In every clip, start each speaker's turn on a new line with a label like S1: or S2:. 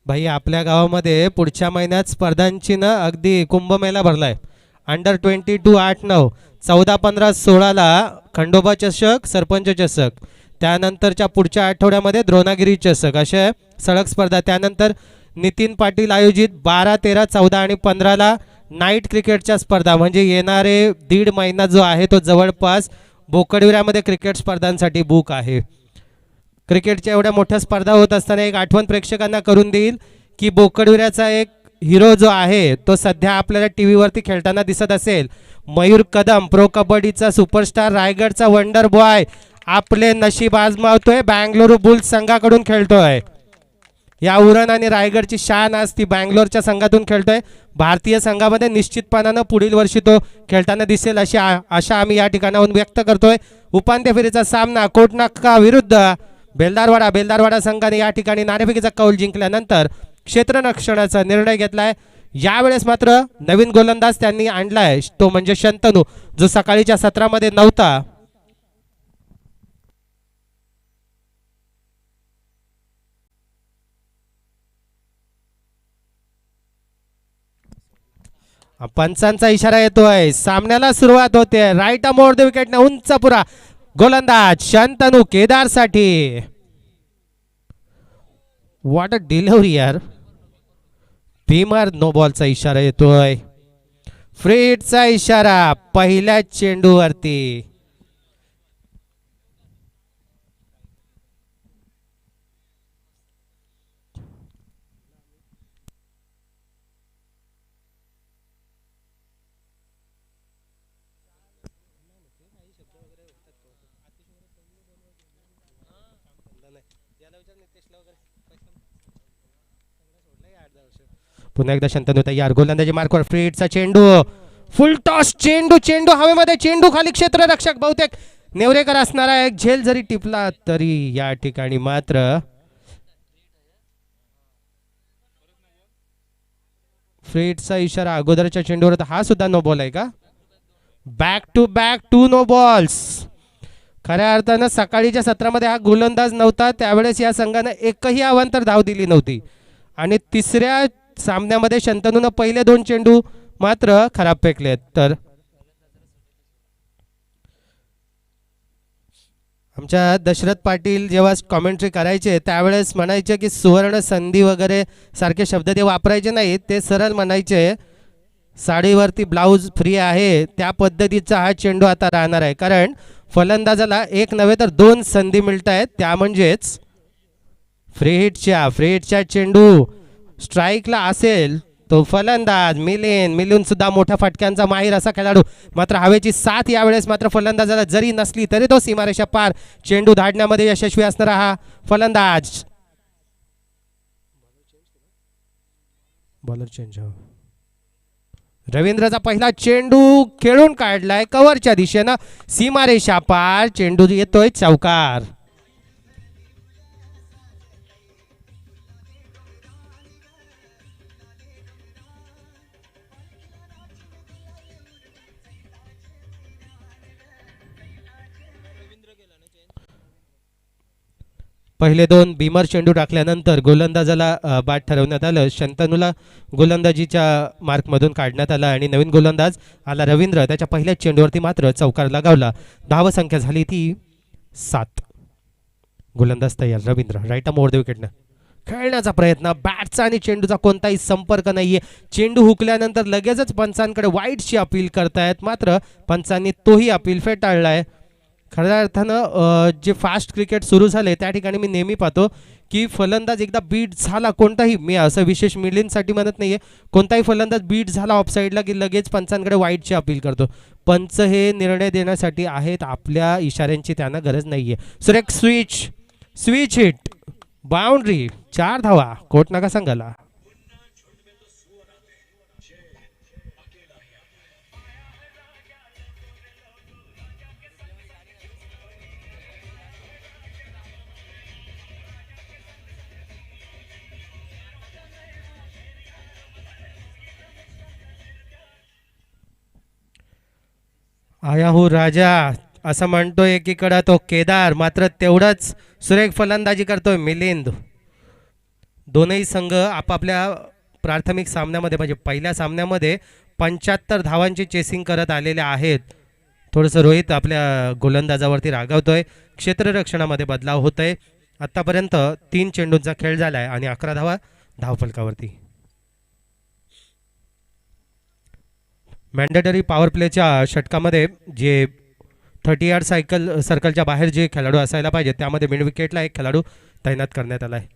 S1: भाई आपल्या गावामध्ये पुढच्या महिन्यात स्पर्धांची ना अगदी कुंभमेळा भरलाय. अंडर 22 8-9 14-15-16ला खंडोबा चषक, सरपंच चषक, त्यानंतरच्या पुढच्या आठवड्यामध्ये द्रोणागिरी चषक अशा सळग स्पर्धा. त्यानंतर नितीन पाटील आयोजित 12, 13, 14 आणि 15ला नाईट क्रिकेटच्या स्पर्धा. म्हणजे येणारे दीड महिना जो आहे तो जवळपास बोकडविऱ्यामध्ये क्रिकेट स्पर्धांसाठी बुक आहे. क्रिकेटच्या एवढ्या मोठ्या स्पर्धा होत असताना एक आठवण प्रेक्षकांना करून देईल की बोकडविऱ्याचा एक हिरो जो आहे तो सध्या आपल्याला टी व्हीवरती खेळताना दिसत असेल. मयूर कदम, प्रो कबड्डीचा सुपरस्टार, रायगडचा वंडर बॉय आपले नशीब आजमावतोय. बँगलोर बुल्स संघाकडून खेळतोय. या उरण आणि रायगडची शान आज ती बँगलोरच्या संघातून खेळतोय. भारतीय संघामध्ये निश्चितपणानं पुढील वर्षी तो खेळताना दिसेल अशी आशा आम्ही या ठिकाणाहून व्यक्त करतोय. उपांत्य फेरीचा सामना कोटनाक्का विरुद्ध बेलदारवाडा संघाने या ठिकाणी नाणेफेकीचा कौल जिंकल्यानंतर क्षेत्ररक्षणाचा निर्णय घेतलाय. यावेळेस मात्र नवीन गोलंदाज त्यांनी आणलाय, तो म्हणजे शंतनू, जो सकाळीच्या सत्रामध्ये नव्हता. पंचांचा इशारा येतोय. सामन्याला सुरुवात होते. राईट मोर द विकेटने उंच पुरा गोलंदाज शंतनू केदार साठी. व्हॉट अ डिलिव्हरी यार. भीमर नो बॉलचा इशारा येतोय. फ्रीडचा इशारा पहिल्या चेंडूवरती. पुन्हा एकदा शंतनू तयार. गोलंदाजी मार्कवर फ्रीडचा चेंडू. फुल टॉस चेंडू हवेमध्ये. चेंडू खाली क्षेत्ररक्षक बहुतेक नेवरेकर असणारा एक झेल जरी टिपला तरी या ठिकाणी मात्र फ्रीडचा इशारा अगोदरच्या चेंडूवर. हा सुद्धा नो बॉल आहे का? Back to back 2 no balls. खऱ्या अर्थानं सकाळीच्या सत्रामध्ये हा गोलंदाज नव्हता त्यावेळेस या संघानं एकही अवांतर धाव दिली नव्हती. आणि तिसऱ्या सामन्यामध्ये शंतनूनं पहिले 2 चेंडू मात्र खराब फेकलेत. तर आमच्या दशरथ पाटील जेव्हा कॉमेंट्री करायचे त्यावेळेस म्हणायचे की सुवर्ण संधी वगैरे सारखे शब्द ते वापरायचे नाहीत. ते सरळ म्हणायचे साडीवरती ब्लाऊज फ्री आहे त्या पद्धतीचा हा चेंडू आता राहणार आहे. कारण फलंदाजाला एक नव्हे तर 2 संधी मिळत आहेत. त्या म्हणजेच फ्री हिटच्या चेंडू स्ट्राईकला असेल तो फलंदाज मिलिंद सुद्धा मोठ्या फटक्यांचा माहीर असा खेळाडू. मात्र हवेची साथ यावेळेस मात्र फलंदाजाला जरी नसली तरी तो सीमारेषा पार चेंडू धाडण्यामध्ये यशस्वी असणारा हा फलंदाज. Bowler change. रवींद्रचा पहिला चेंडू खेळून काढलाय कव्हरच्या दिशेनं. सीमारेषा पार चेंडू येतोय चौकार. पहिले 2 भीमर चेंडू टाकल्यानंतर गोलंदाजाला बाद ठरवण्यात आलं. शंतनूला गोलंदाजीच्या मार्कमधून काढण्यात आला आणि नवीन गोलंदाज आला रवींद्र. त्याच्या पहिल्याच चेंडूवरती मात्र चौकार लगावला. धावसंख्या झाली ती 7. गोलंदाज तयार रवींद्र. राईट मोर द विकेटनं खेळण्याचा प्रयत्न. बॅटचा आणि चेंडूचा कोणताही संपर्क नाहीये. चेंडू हुकल्यानंतर लगेचच पंचांकडे वाईटची अपील करतायत. मात्र पंचांनी तोही अपील फेटाळलाय. खऱ्या अर्थानं जे फास्ट क्रिकेट सुरू झाले त्या ठिकाणी मी नेहमी पाहतो की फलंदाज एकदा बीट झाला कोणताही, मी असं विशेष मिलिंदसाठी म्हणत नाहीये, कोणताही फलंदाज बीट झाला ऑफसाईडला की लगेच पंचांकडे वाईटची अपील करतो. पंच हे निर्णय देण्यासाठी आहेत, आपल्या इशाऱ्यांची त्यांना गरज नाहीये. सुरेख स्विच हिट बाउंड्री. 4 धावा कोटनाका संघाला. आयाहू राजा असं म्हणतोय एकीकडं तो केदार, मात्र तेवढंच सुरेख फलंदाजी करतोय मिलिंद. दोनही संघ आपापल्या प्राथमिक सामन्यामध्ये म्हणजे पहिल्या सामन्यामध्ये 75 धावांची चेसिंग करत आलेले आहेत. थोडंसं रोहित आपल्या गोलंदाजावरती रागावतोय. क्षेत्ररक्षणामध्ये बदलाव होत आहे. आत्तापर्यंत 3 चेंडूंचा खेळ झाला आहे आणि 11 धावा धावफलकावरती. मॅन्डेटरी पॉवर प्लेच्या षटकामध्ये जे 30 यार्ड सर्कलच्या बाहेर जे खेळाडू असायला पाहिजे त्यामध्ये मिड विकेटला एक खेळाडू तैनात करण्यात आला आहे.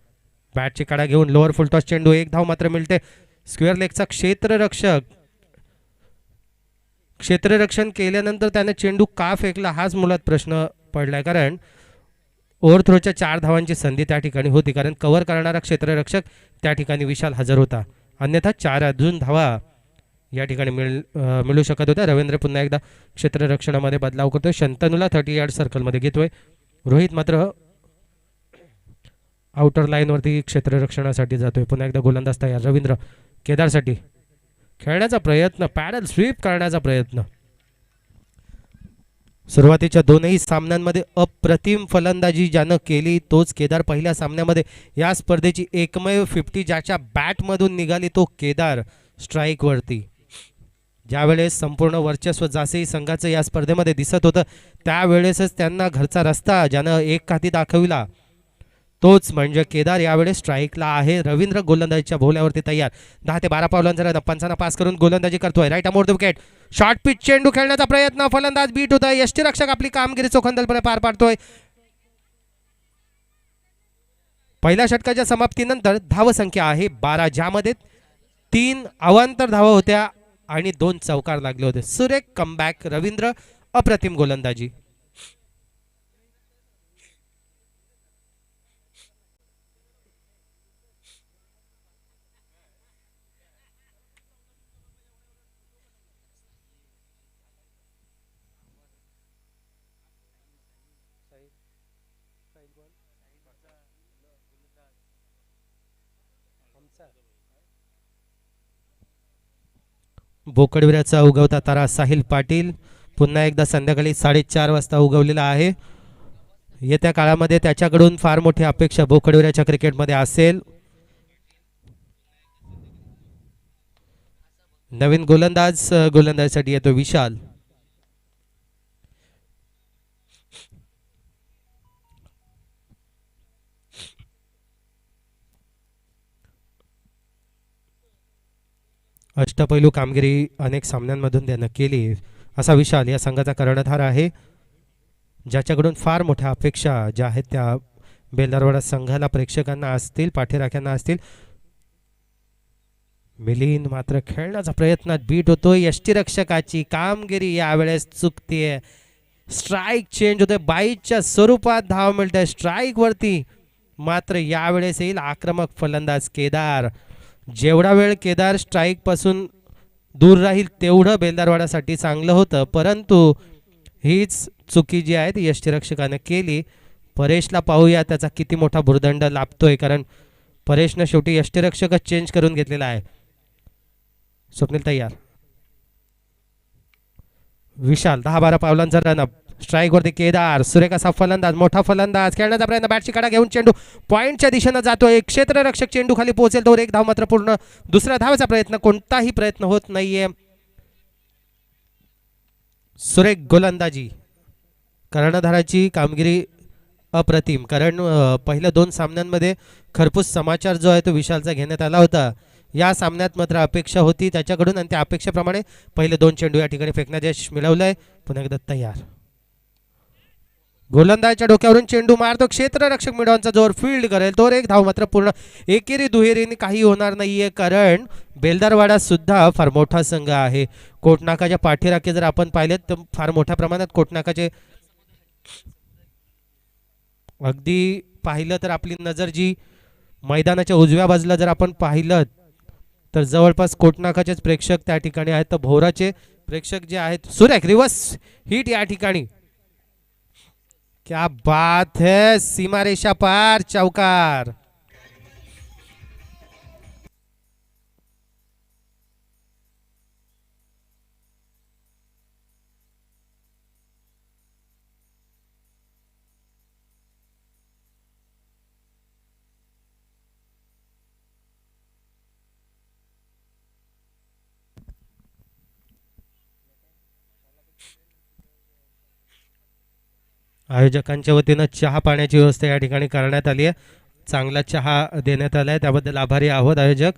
S1: बॅटची काढा घेऊन लोअर फुलटॉस चेंडू, एक धाव मात्र मिळते. स्क्वेअर लेगचा क्षेत्ररक्षण केल्यानंतर त्याने चेंडू का फेकला हाच मुळात प्रश्न पडलाय. कारण ओव्हरथ्रोच्या 4 धावांची संधी त्या ठिकाणी होती, कारण कव्हर करणारा क्षेत्ररक्षक त्या ठिकाणी विशाल हजर होता. अन्यथा 4 अजून धावा या ठिकाणी मिळू शकत होत्या. रवींद्र पुन्हा एकदा क्षेत्ररक्षणामध्ये बदलाव करतोय. शंतनूला 30 यार्ड सर्कलमध्ये घेतोय. रोहित मात्र आउटर लाईनवरती क्षेत्ररक्षणासाठी जातोय. पुन्हा एकदा गोलंदाज तयार. रवींद्र केदारसाठी खेळण्याचा प्रयत्न, पॅडल स्वीप करण्याचा प्रयत्न. सुरुवातीच्या दोनही सामन्यांमध्ये अप्रतिम फलंदाजी ज्यानं केली तोच केदार. पहिल्या सामन्यामध्ये या स्पर्धेची एकमेव 50 ज्याच्या बॅटमधून निघाली तो केदार स्ट्राईकवरती. ज्यावेळेस संपूर्ण वर्चस्व जासेही संघाचं या स्पर्धेमध्ये दिसत होतं त्यावेळेसच त्यांना घरचा रस्ता ज्यानं एक खाती दाखविला तोच म्हणजे केदार यावेळेस स्ट्राईकला आहे. रवींद्र गोलंदाजीच्या भोवल्यावरती तयार. 10 ते 12 पावलांचा पंचांना पास करून गोलंदाजी करतोय. Right arm over the wicket. Short pitch चेंडू खेळण्याचा प्रयत्न. फलंदाज बीट होत आहे. यष्टीरक्षक आपली कामगिरी चोखंदलपणे पार पाडतोय. पहिल्या षटकाच्या समाप्तीनंतर धावसंख्या आहे 12, ज्यामध्ये 3 अवांतर धावा होत्या आणि 2 चौकार लागले होते. सुरेख कमबॅक. रवींद्र अप्रतिम गोलंदाजी. बोकडविऱ्याचा उगवता तारा साहिल पाटील पुन्हा एकदा संध्याकाळी 4:30 वाजता उगवलेला आहे. येत्या काळामध्ये त्याच्याकडून फार मोठी अपेक्षा बोकडविऱ्याच्या क्रिकेटमध्ये असेल. नवीन गोलंदाजीसाठी येतो विशाल. अष्टपैलू कामगिरी अनेक सामन्यांमधून त्यानं केली असा विशाल या संघाचा कर्णधार आहे, ज्याच्याकडून फार मोठ्या अपेक्षा ज्या आहेत त्या बेलदारवाडा संघाला, प्रेक्षकांना असतील, पाठीराख्यांना असतील. मिलिंद मात्र खेळण्याचा प्रयत्नात बीट होतोय. यष्टीरक्षकाची कामगिरी यावेळेस चुकतीये. स्ट्राईक चेंज होतोय. 22च्या स्वरूपात धाव मिळते स्ट्राईक वरती. मात्र यावेळेस येईल आक्रमक फलंदाज केदार. जेवढा वेळ केदार स्ट्राईक पासून दूर राहील तेवढं बेलदारवाडासाठी चांगलं होतं, परंतु हीच चुकी जी आहे ती यष्टीरक्षकाने केली. परेशला पाहूया त्याचा किती मोठा भुर्दंड लाभतोय, कारण परेशनं शेवटी यष्टीरक्षकच चेंज करून घेतलेला आहे. स्वप्नील तयार. विशाल 10-12 पावलांचा रनअप. स्ट्राईक वरती केदार. सुरेख असा फलंदाज, मोठा फलंदाज. खेळण्याचा प्रयत्न. बॅटची कडा घेऊन चेंडू पॉइंटच्या दिशेनं जातोय. क्षेत्ररक्षक चेंडू खाली पोहोचेल तो एक धाव मात्र पूर्ण. दुसऱ्या धावाचा प्रयत्न, कोणताही प्रयत्न होत नाहीये. सुरेख गोलंदाजी. कर्णधाराची कामगिरी अप्रतिम, कारण पहिल्या 2 सामन्यांमध्ये खरपूस समाचार जो आहे तो विशालचा घेण्यात आला होता. या सामन्यात मात्र अपेक्षा होती त्याच्याकडून आणि त्या अपेक्षेप्रमाणे पहिले 2 चेंडू या ठिकाणी फेकण्यात यश मिळवलंय. पुन्हा एकदा तयार. गोलंदाजच्या डोक्यावरून चेंडू मारतो. क्षेत्ररक्षक मिडॉनचा जोर फील्ड करेल तो एक धाव मात्र पूर्ण. एकेरी दुहेरीने काही होणार नाहीये, कारण बेलदारवाडा सुद्धा फार मोठा संघ आहे. कोटनाकाच्या पाठीराखे जर आपण पाहिलेत तर फार मोठ्या प्रमाणात कोटनाकाचे अगदी पाहिलं तर आपली नजर जी मैदानाच्या उजव्या बाजूला जर आपण पाहिलं तर जवळपास कोटनाकाचेच प्रेक्षक त्या ठिकाणी आहेत. तर भोराचे प्रेक्षक जे आहेत. सुरेख रिवर्स हिट या ठिकाणी. क्या बात है, सीमारेषा पार चौकार. आयोजकांच्या वतीनं चहा पाण्याची व्यवस्था या ठिकाणी करण्यात आली आहे. चांगला चहा देण्यात आला आहे, त्याबद्दल आभारी आहोत आयोजक.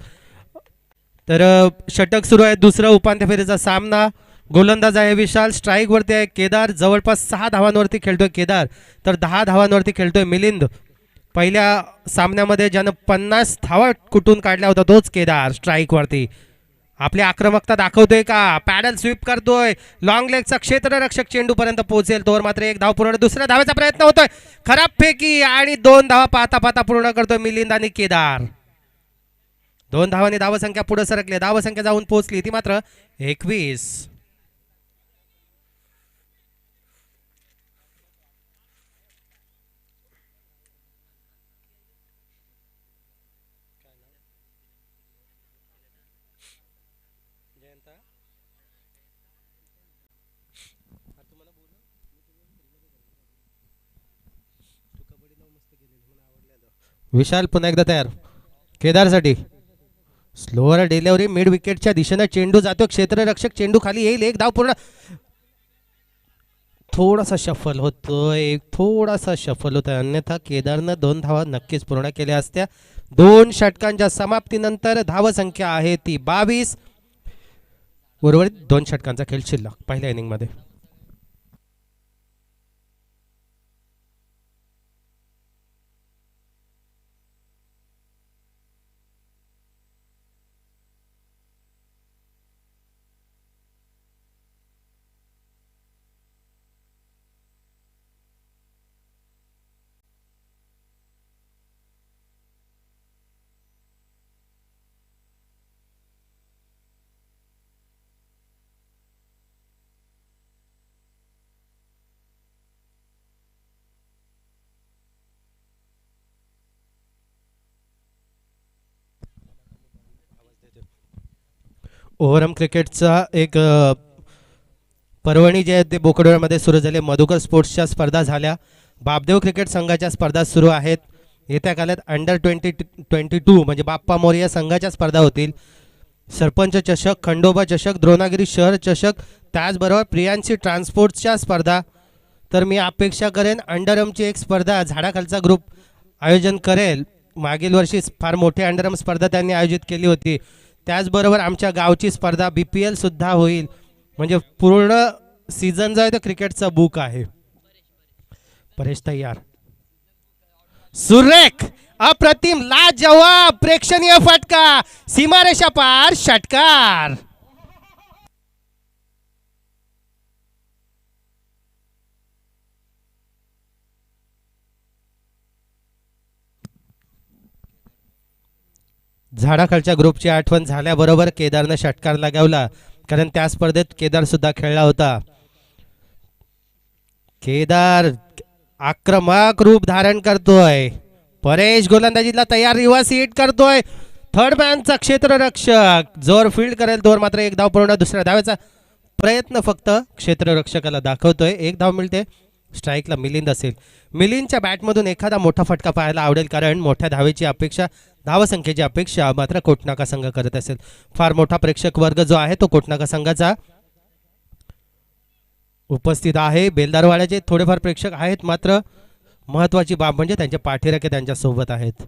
S1: तर षटक सुरू आहे. दुसरा उपांत्य फेरीचा सामना. गोलंदाज आहे विशाल, स्ट्राईक वरती आहे केदार. जवळपास 6 धावांवरती खेळतोय केदार, तर 10 धावांवरती खेळतोय मिलिंद. पहिल्या सामन्यामध्ये ज्यानं 50 धावा कुठून काढल्या होत्या तोच केदार स्ट्राईक वरती. आपली आक्रमकता दाखवतोय का? पॅडल स्वीप करतोय. लॉंग लेगचा क्षेत्ररक्षक चेंडूपर्यंत पोहोचेल तोवर मात्र एक धाव पूर्ण. दुसऱ्या धावेचा प्रयत्न होतोय, खराब फेकी आणि 2 धावा पाहता पाहता पूर्ण करतोय मिलिंद आणि केदार. 2 धावांनी धावसंख्या पुढे सरकली. धावसंख्या जाऊन पोहोचली ती मात्र 21. विशाल पुन्हा एकदा तयार केदारसाठी. स्लोअर डिलिव्हरी मिड विकेटच्या दिशेने चेंडू जातो. क्षेत्ररक्षक चेंडू खाली येईल. एक धाव पूर्ण. थोडासा शफल होतोय, थोडासा शफल होतोय, अन्यथा केदारनं 2 धावा नक्कीच पूर्ण केल्या असत्या. 2 षटकांच्या समाप्तीनंतर धावसंख्या आहे ती 22. उर्वरित 2 षटकांचा खेळ शिल्लक पहिल्या इनिंगमध्ये. ओव्हरम क्रिकेटचा एक पर्वणी जे आहे ते बोकडोळमध्ये सुरू झाले. मधुकर स्पोर्ट्सच्या स्पर्धा झाल्या. बापदेव क्रिकेट संघाच्या स्पर्धा सुरू आहेत. येत्या काळात अंडर 22 म्हणजे बाप्पा मोरिया संघाच्या स्पर्धा होतील. सरपंच चषक, खंडोबा चषक, द्रोणागिरी शहर चषक, त्याचबरोबर प्रियांशी ट्रान्सपोर्टच्या स्पर्धा. तर मी अपेक्षा करेन अंडरमची एक स्पर्धा झाडाखालचा ग्रुप आयोजन करेल. मागील वर्षी फार मोठी अंडरम स्पर्धा त्यांनी आयोजित केली होती. त्याचबरोबर आमच्या गावची स्पर्धा BPL सुद्धा होईल. म्हणजे पूर्ण सीझन जो आहे तो क्रिकेटचा बुक आहे. परेश तयार. सुरेख, अप्रतिम, लाजवाब, प्रेक्षणीय फटका, सीमारेषा पार षटकार. झाडाखालच्या ग्रुपची आठवण झाल्याबरोबर केदारनं षटकार लगावला, कारण त्या स्पर्धेत केदार सुद्धा खेळला होता. केदार आक्रमक रूप धारण करतोय. परेश गोलंदाजीला तयार, रिव्हर्स हिट करतोय. थर्ड मॅनचा क्षेत्ररक्षक जोर फील्ड करेल तोवर मात्र एक धाव पूर्ण. दुसऱ्या धावेचा प्रयत्न फक्त क्षेत्ररक्षकाला दाखवतोय. एक धाव मिळते. स्ट्राईकला मिलिंद असेल. मिलिंदच्या बॅटमधून एखादा मोठा फटका पाहायला आवडेल, कारण मोठ्या धावेची अपेक्षा, धावसंख्येची अपेक्षा मात्र कोटनाका संघ करत असेल. फार मोठा प्रेक्षक वर्ग जो आहे तो कोटनाका संघाचा उपस्थित आहे. बेलदारवाड्याचे थोडेफार प्रेक्षक आहेत, मात्र महत्वाची बाब म्हणजे त्यांचे पाठीराखे त्यांच्या सोबत आहेत.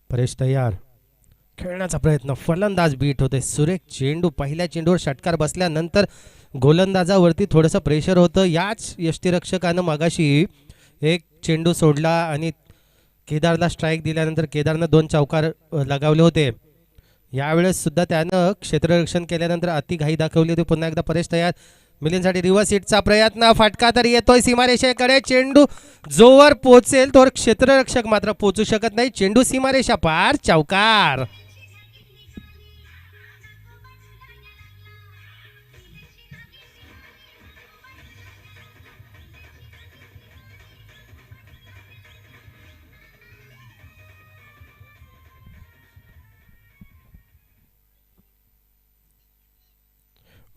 S1: परेश तयार. खेळण्याचा प्रयत्न, फलंदाज बीट होते. सुरेख चेंडू, पहिल्या चेंडूवर षटकार बसल्यानंतर गोलंदाजावरती थोडंसं प्रेशर होतं. याच यष्टीरक्षकानं मगाशी एक चेंडू सोडला आणि केदारला स्ट्राईक दिल्यानंतर केदारनं 2 चौकार लगावले होते. यावेळेस सुद्धा त्यानं क्षेत्ररक्षण केल्यानंतर अतिघाई दाखवली होती. पुन्हा एकदा परेश तयार. मिलिंदसाठी रिव्हर्स हिटचा प्रयत्न, फटका तर येतोय सीमारेषेकडे. चेंडू जोवर पोहोचेल तोवर क्षेत्ररक्षक मात्र पोहोचू शकत नाही. चेंडू सीमारेषा पार, चौकार.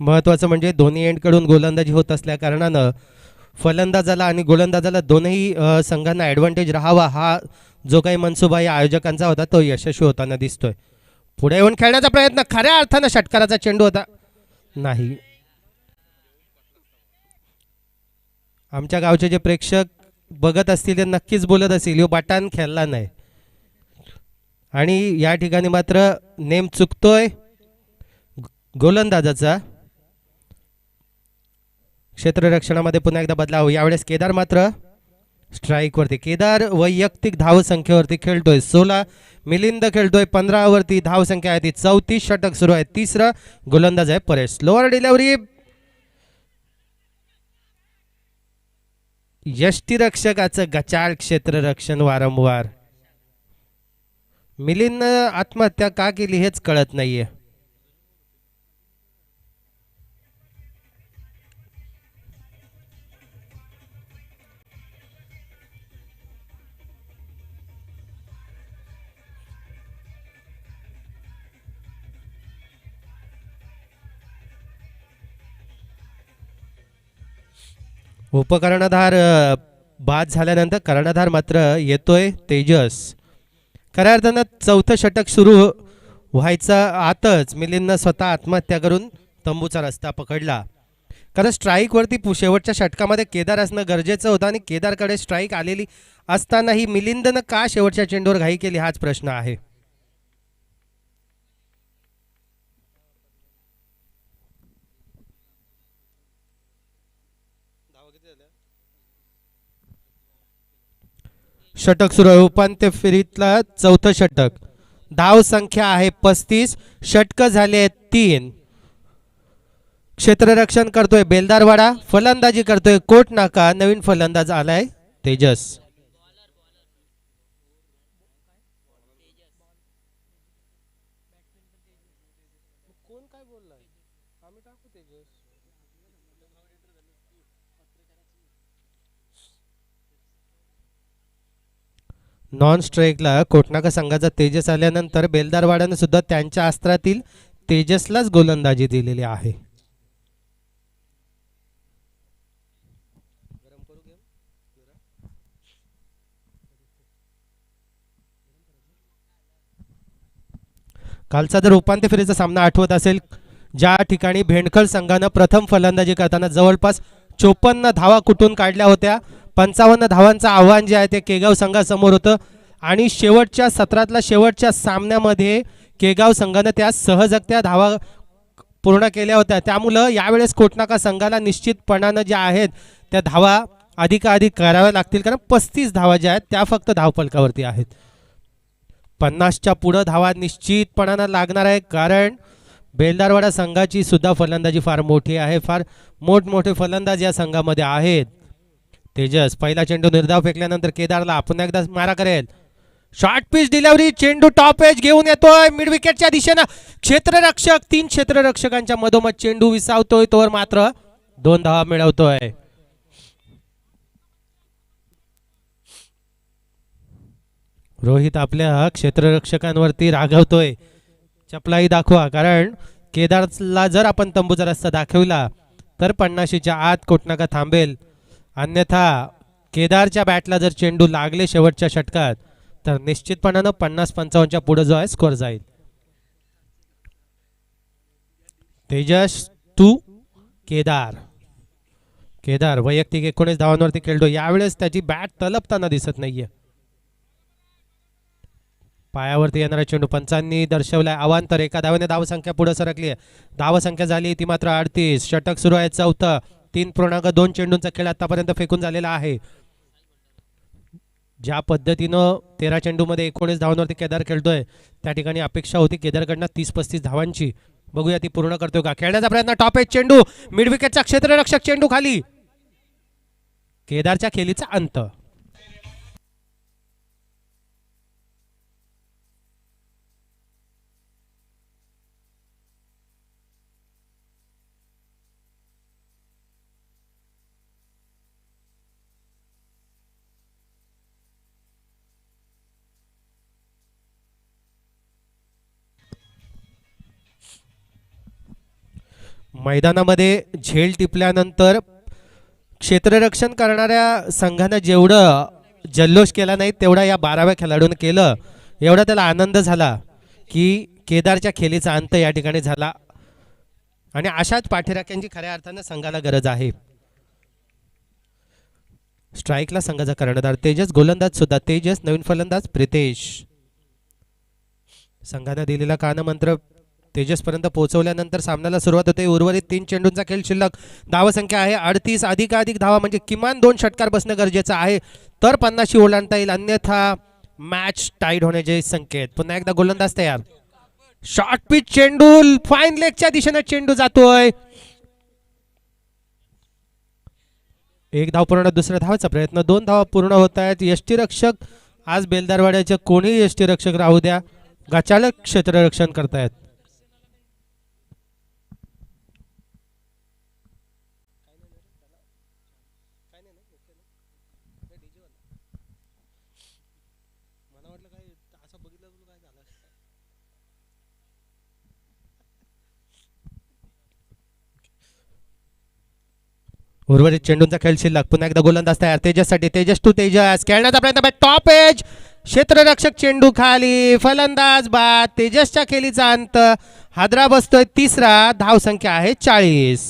S1: महत्त्वाचं म्हणजे दोन्ही एंडकडून गोलंदाजी होत असल्या कारणानं फलंदाजाला आणि गोलंदाजाला दोनही संघांना ॲडव्हान्टेज राहावा, हा जो काही मनसुबा या आयोजकांचा होता तो यशस्वी होताना दिसतोय. पुढे येऊन खेळण्याचा प्रयत्न, खऱ्या अर्थानं षटकाराचा चेंडू होता, नाही. आमच्या गावचे जे प्रेक्षक बघत असतील ते नक्कीच बोलत असतील, यो बटान खेळला नाही. आणि या ठिकाणी मात्र नेम चुकतोय गोलंदाजाचा. क्षेत्ररक्षणामध्ये पुन्हा एकदा बदलाव. यावेळेस केदार मात्र स्ट्राईक वरती. केदार वैयक्तिक धाव संख्येवरती खेळतोय. 16. मिलिंद खेळतोय 15 वरती. धाव संख्या आहे ती 34. षटक सुरू आहे. तिसरं गोलंदाज आहे परेश. Slower delivery. यष्टीरक्षकाचं गचाळ क्षेत्ररक्षण वारंवार. मिलिंद आत्महत्या का केली हेच कळत नाहीये. उपकर्णधार बाद झाल्यानंतर कर्णधार मात्र येतोय तेजस. खऱ्या अर्थानं चौथं षटक सुरू व्हायचं आतच मिलिंदनं स्वतः आत्महत्या करून तंबूचा रस्ता पकडला. कारण स्ट्राईकवरती शेवटच्या षटकामध्ये केदार असणं गरजेचं होतं आणि केदारकडे स्ट्राईक आलेली असतानाही मिलिंदनं का शेवटच्या चेंडूवर घाई केली हाच प्रश्न आहे. षटक सुरू आहे. उपांत्य फेरीतला चौथं षटक. धाव संख्या आहे 35. षटक झाले आहेत 3. क्षेत्ररक्षण करतोय बेलदारवाडा. फलंदाजी करतोय कोट नाका. नवीन फलंदाज आलाय तेजस. नॉन स्ट्राईकला कोटनाका संघाचा तेजस आल्यानंतर बेलदारवाड्यानं सुद्धा त्यांच्या अस्त्रातील तेजसलाच गोलंदाजी दिलेली आहे. कालचा जर उपांत्य फेरीचा सामना आठवत असेल, ज्या ठिकाणी भेंडखळ संघानं प्रथम फलंदाजी करताना जवळपास 54 धावा कुठून काढल्या होत्या. 55 धावांचं आव्हान जे आहे ते केगाव संघासमोर होतं आणि शेवटच्या सत्रातला शेवटच्या सामन्यामध्ये केगाव संघानं त्या सहजगत्या धावा पूर्ण केल्या होत्या. त्यामुळं यावेळेस कोटनाका संघाला निश्चितपणानं ज्या आहेत त्या धावा अधिकाधिक कराव्या लागतील, कारण 35 धावा ज्या आहेत त्या फक्त धावफलकावरती आहेत. 50च्या पुढं धावा निश्चितपणानं लागणार आहे, कारण बेलदारवाडा संघाची सुद्धा फलंदाजी फार मोठी आहे. फार मोठमोठे फलंदाज या संघामध्ये आहेत. तेजस पहिला चेंडू निर्धाव फेकल्यानंतर केदारला पुन्हा एकदा मारा करेल. Short pitch delivery. चेंडू टॉप एज घेऊन येतोय मिड विकेटच्या दिशेनं. क्षेत्ररक्षक 3 क्षेत्ररक्षकांच्या मधोमध चेंडू विसावतोय, तोवर मात्र 2 धावा मिळवतोय. रोहित आपल्या क्षेत्ररक्षकांवरती रागवतोय, चपलाही दाखवा, कारण केदारला जर आपण तंबूचा रस्ता दाखवला तर 50च्या आत कोटनाका थांबेल. अन्यथा केदारच्या बॅटला जर चेंडू लागले शेवटच्या षटकात तर निश्चितपणानं 50-55च्या पुढे जो आहे स्कोअर जाईल. तेजस टू केदार. केदार वैयक्तिक 19 धावांवरती खेळतो. यावेळेस त्याची बॅट तलपताना दिसत नाहीये. पायावरती येणारा चेंडू पंचांनी दर्शवलाय अवांतर. एका धावेने धावसंख्या पुढे सरकली आहे. धावसंख्या झाली ती मात्र 38. षटक सुरू आहे चौथं. 3.2 चेंडूंचा खेळ आतापर्यंत फेकून झालेला आहे. ज्या पद्धतीनं 13 चेंडूमध्ये 19 धावांवरती केदार खेळतोय त्या ठिकाणी अपेक्षा होती केदारकडनं 30-35 धावांची. बघूया ती पूर्ण करतोय का. खेळण्याचा प्रयत्न. टॉप एज चेंडू. मिड विकेटचा क्षेत्ररक्षक चेंडू खाली. केदारच्या खेळीचा अंत. मैदानामध्ये झेल टिपल्यानंतर क्षेत्ररक्षण करणाऱ्या संघानं जेवढं जल्लोष केला नाही तेवढा या 12व्या खेळाडूने केलं. एवढा त्याला आनंद झाला की केदारच्या खेळीचा अंत या ठिकाणी झाला आणि अशाच पाठीराख्यांची खऱ्या अर्थानं संघाला गरज आहे. स्ट्राईकला संघाचा कर्णधार तेजस, गोलंदाज सुद्धा तेजस, नवीन फलंदाज प्रितेश. संघाने दिलेला कानमंत्र तेजस पर्यंत पोहोचवल्यानंतर सामन्याला सुरुवात होते. उर्वरित 3 चेंडूंचा खेळ शिल्लक. धावसंख्या आहे 38. अधिकाधिक धावा म्हणजे किमान 2 षटकार बसणं गरजेचं आहे तर 50 ओलांडता येईल, अन्यथा मॅच टाईड होण्याचे संकेत. पुन्हा एकदा गोलंदाज तयार. शॉर्ट पिच चेंडू फाईन लेगच्या दिशेने चेंडू जातोय. एक धाव पूर्ण, दुसऱ्या धावाचा प्रयत्न. 2 धावा पूर्ण होत आहेत. यष्टीरक्षक आज बेलदारवाड्याचे कोणी यष्टीरक्षक राहू द्या, गचालक क्षेत्ररक्षण करतायत. उर्वरित चेंडूंचा खेळ शिल्लक. पुन्हा एकदा गोलंदाज तयार तेजससाठी. तेजस टू तेजस खेळण्याचा प्रयत्न. टॉप एज क्षेत्ररक्षक चेंडू खाली, फलंदाज बाद. तेजसच्या खेळीचा अंत. हादरा बसतोय 3रा. धावसंख्या आहे 40.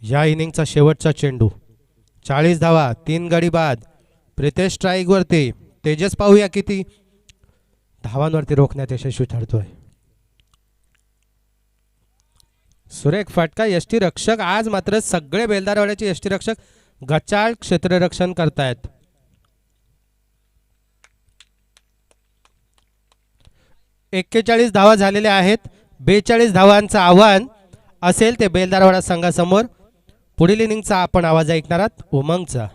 S1: या इनिंगचा शेवटचा चेंडू. 40 धावा, 3 गडी बाद. प्रितेश स्ट्राईक वरती. तेजस पाहूया किती धावांवरती रोखण्यात यशस्वी ठरतोय. सुरेख फटका. यष्टीरक्षक आज मात्र सगळे बेलदारवाड्याचे यष्टीरक्षक गचाळ क्षेत्ररक्षण करतायत. एक्केचाळीस धावा झालेल्या आहेत. 42 धावांचं आव्हान असेल ते बेलदारवाडा संघासमोर. पुढील इनिंगचा आपण आवाज ऐकणार आहात उमंगचा.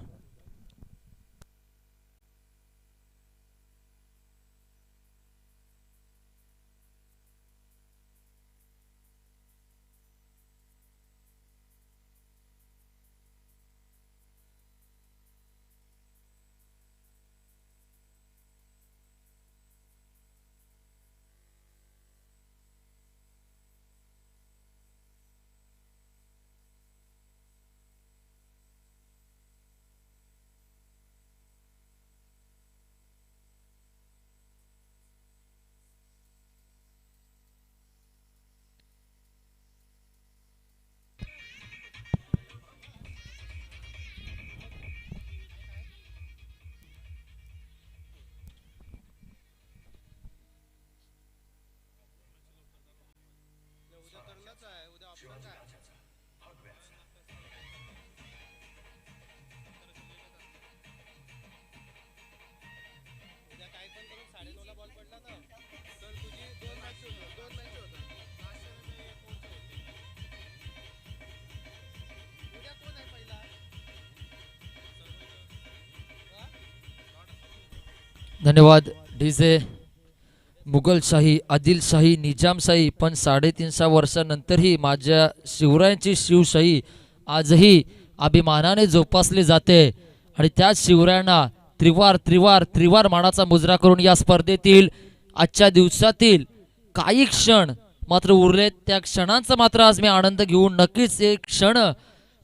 S2: धन्यवाद डीजे. मुघलशाही, आदिलशाही, निजामशाही, पण 350 वर्षानंतरही माझ्या शिवरायांची शिवशाही आजही अभिमानाने जोपासली जाते आणि त्या शिवरायांना त्रिवार त्रिवार त्रिवार मानाचा मुजरा करून या स्पर्धेतील आजच्या दिवसातील काही क्षण मात्र उरलेत. त्या क्षणांचा मात्र आज मी आनंद घेऊन नक्कीच एक क्षण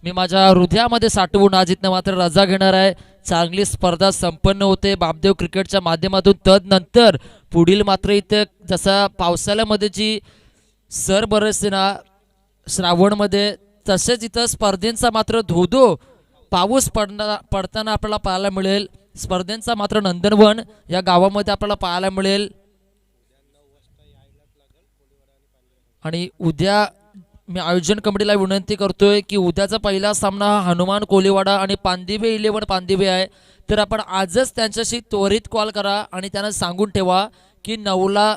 S2: मी माझ्या हृदयामध्ये साठवून आज इथनं मात्र रजा घेणार आहे. चांगली स्पर्धा संपन्न होते बापदेव क्रिकेटच्या माध्यमातून. तदनंतर पुढील मात्र इथं जसा पावसाळ्यामध्ये जी सर बरसते ना श्रावणमध्ये, तसेच इथं स्पर्धेंचा मात्र धोधो पाऊस पडताना आपल्याला पाहायला मिळेल. स्पर्धेंचा मात्र नंदनवन या गावामध्ये आपल्याला पाहायला मिळेल. आणि उद्या मी आयोजन कमिटीला विनंती करतोय की उद्याचा पहिला सामना हनुमान कोलीवाडा आणि पांदिवे 11 पांदिवे आहे. तर आपण आजच त्यांच्याशी त्वरित कॉल करा आणि त्यांना सांगून ठेवा की 9ला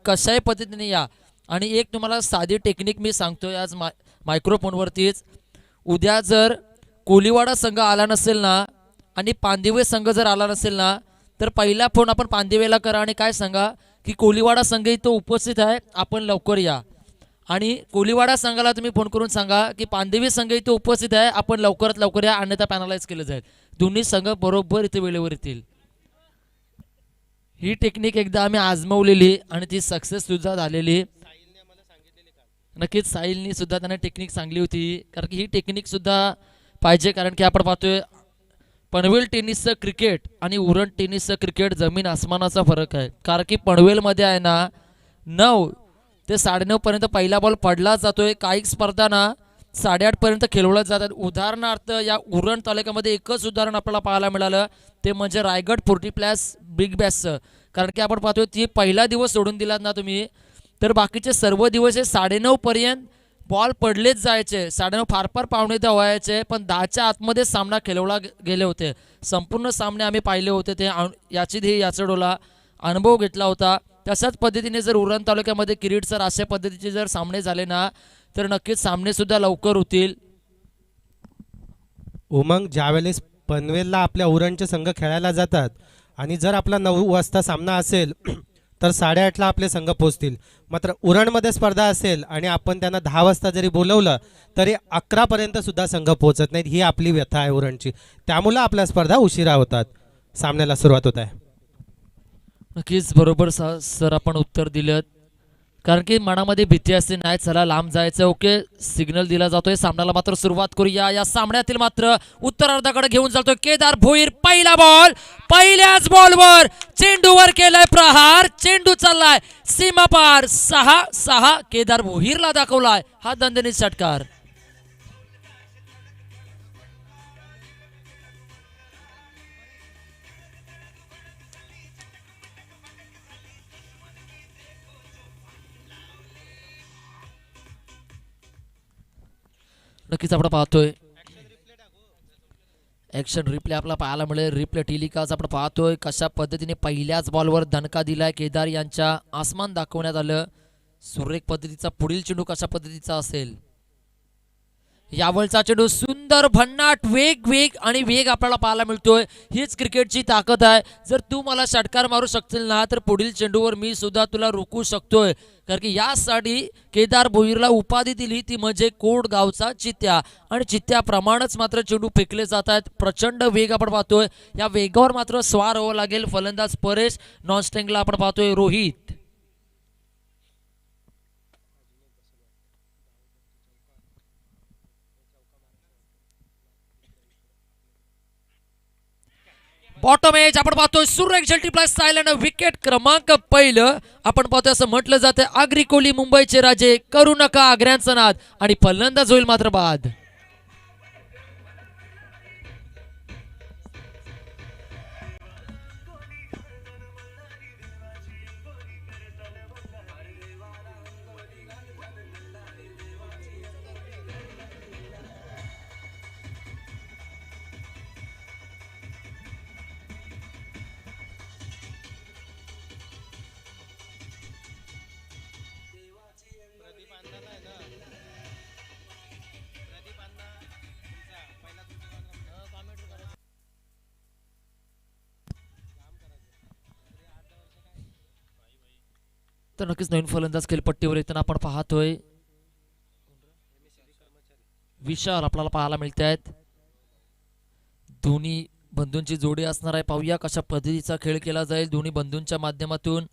S2: कशाही पद्धतीने या. आणि एक तुम्हाला साधी टेक्निक मी सांगतोय आज मायक्रोफोनवरतीच. उद्या जर कोलीवाडा संघ आला नसेल ना आणि पांदिवे संघ जर आला नसेल ना तर पहिला फोन आपण पांदिवेला करा आणि काय सांगा की कोलीवाडा संघ इथं उपस्थित आहे, आपण लवकर या. आणि कोलीवाडा संघाला तुम्ही फोन करून सांगा की पांदिवे संघ इथे उपस्थित आहे, आपण लवकरात लवकर या, अन्यथा पॅनलाइज केलं जाईल. दोन्ही संघ बरोबर इथे वेळेवर येतील. ही टेक्निक एकदा आम्ही आजमावलेली आणि ती सक्सेस सुद्धा झालेली. नक्कीच साहिलनी सुद्धा त्यांना टेक्निक सांगली होती, कारण की ही टेक्निक सुद्धा पाहिजे. कारण की आपण पाहतोय पनवेल टेनिसचं क्रिकेट आणि उरण टेनिसचं क्रिकेट जमीन आसमानाचा फरक आहे. कारण की पनवेलमध्ये आहे ना 9 ते 9:30 पर्यंत पहिला बॉल पडला जातोय. काही स्पर्धा ना 8:30 पर्यंत खेळवल्या जातात. उदाहरणार्थ या उरण तालुक्यामध्ये एकच उदाहरण आपल्याला पाहायला मिळालं, ते म्हणजे रायगड 40+ बिग बॅसचं. कारण की आपण पाहतोय ती पहिला दिवस सोडून दिलात ना तुम्ही, तर बाकीचे सर्व दिवस हे 9:30 पर्यंत बॉल पडलेच जायचे. 9:30 फार फार 9:15 व्हायचे, पण 10च्या आतमध्ये सामना खेळवला गेले होते. संपूर्ण सामने आम्ही पाहिले होते, ते याची ध्येय याचा डोला अनुभव घेतला होता. तशाच पद्धतीने जर उरण तालुक्यामध्ये किरीट सर अशा पद्धतीचे जर सामने झाले ना तर नक्कीच सामने सुद्धा लवकर होतील.
S1: उमंग, ज्यावेळेस पनवेलला आपल्या उरणचे संघ खेळायला जातात आणि जर आपला 9 वाजता सामना असेल तर 8:30ला आपले संघ पोहोचतील. मात्र उरणमध्ये स्पर्धा असेल आणि आपण त्यांना 10 वाजता जरी बोलवलं तरी 11पर्यंत सुद्धा संघ पोहोचत नाहीत. ही आपली व्यथा आहे उरणची. त्यामुळं आपल्या स्पर्धा उशिरा होतात, सामन्याला सुरुवात होत आहे.
S2: नक्कीच बरोबर सर आपण उत्तर दिलं. कारण की मनामध्ये भीती असते, नाही चला लांब जायचं. ओके, सिग्नल दिला जातोय. सामन्याला मात्र सुरुवात करूया. या सामन्यातील मात्र उत्तरार्धाकडे घेऊन जातोय केदार भोईर. पहिला बॉल, पहिल्याच बॉलवर चेंडूवर केलाय प्रहार. चेंडू चाललाय सीमापार. 6-6 केदार भोईरला दाखवलाय हा दणदणीत षटकार. नक्कीच आपण पाहतोय ॲक्शन रिप्ले आपला पाहायला मिळेल. रिप्ले टेलिकास्ट आपण पाहतोय कशा पद्धतीने पहिल्याच बॉलवर दणका दिलाय केदार यांच्या. आसमान दाखवण्यात आलं. सुरेख पद्धतीचा पुढील चेंडू कशा पद्धतीचा असेल. यावलचा चेंडू सुंदर भन्नाट वेग आणि वेग आपल्याला पाहायला मिळतोय. हीच क्रिकेटची ताकद आहे. जर तू मला षटकार मारू शकशील ना तर पुढील चेंडूवर मी सुद्धा तुला रोखू शकतोय. कारण की यासाठी केदार भोईरला उपाधी दिली ती म्हणजे कोडगावचा चित्त्या. आणि चित्त्याप्रमाणेच मात्र चेंडू फेकले जात आहेत. प्रचंड वेग आपण पाहतोय. या वेगावर मात्र स्वार व्हावं लागेल. फलंदाज परेश, नॉन स्ट्रिंगला आपण पाहतोय रोहित. बॉटम एज आपण पाहतोय सुरेख झेल्टी प्लस सायलन. विकेट क्रमांक पहिलं आपण पाहतोय असं म्हटलं जातं. आगरी कोहली मुंबईचे राजे, करू नका आग्र्यांचा नाद. आणि फलंदाज होईल मात्र बाद. तर नक्कीच नवीन फलंदाज खेळपट्टीवर येताना आपण पाहतोय विशाल आपल्याला पाहायला मिळत आहेत. दोन्ही बंधूंची जोडी असणार आहे. पाहूया कशा पद्धतीचा खेळ केला जाईल दोन्ही बंधूंच्या माध्यमातून.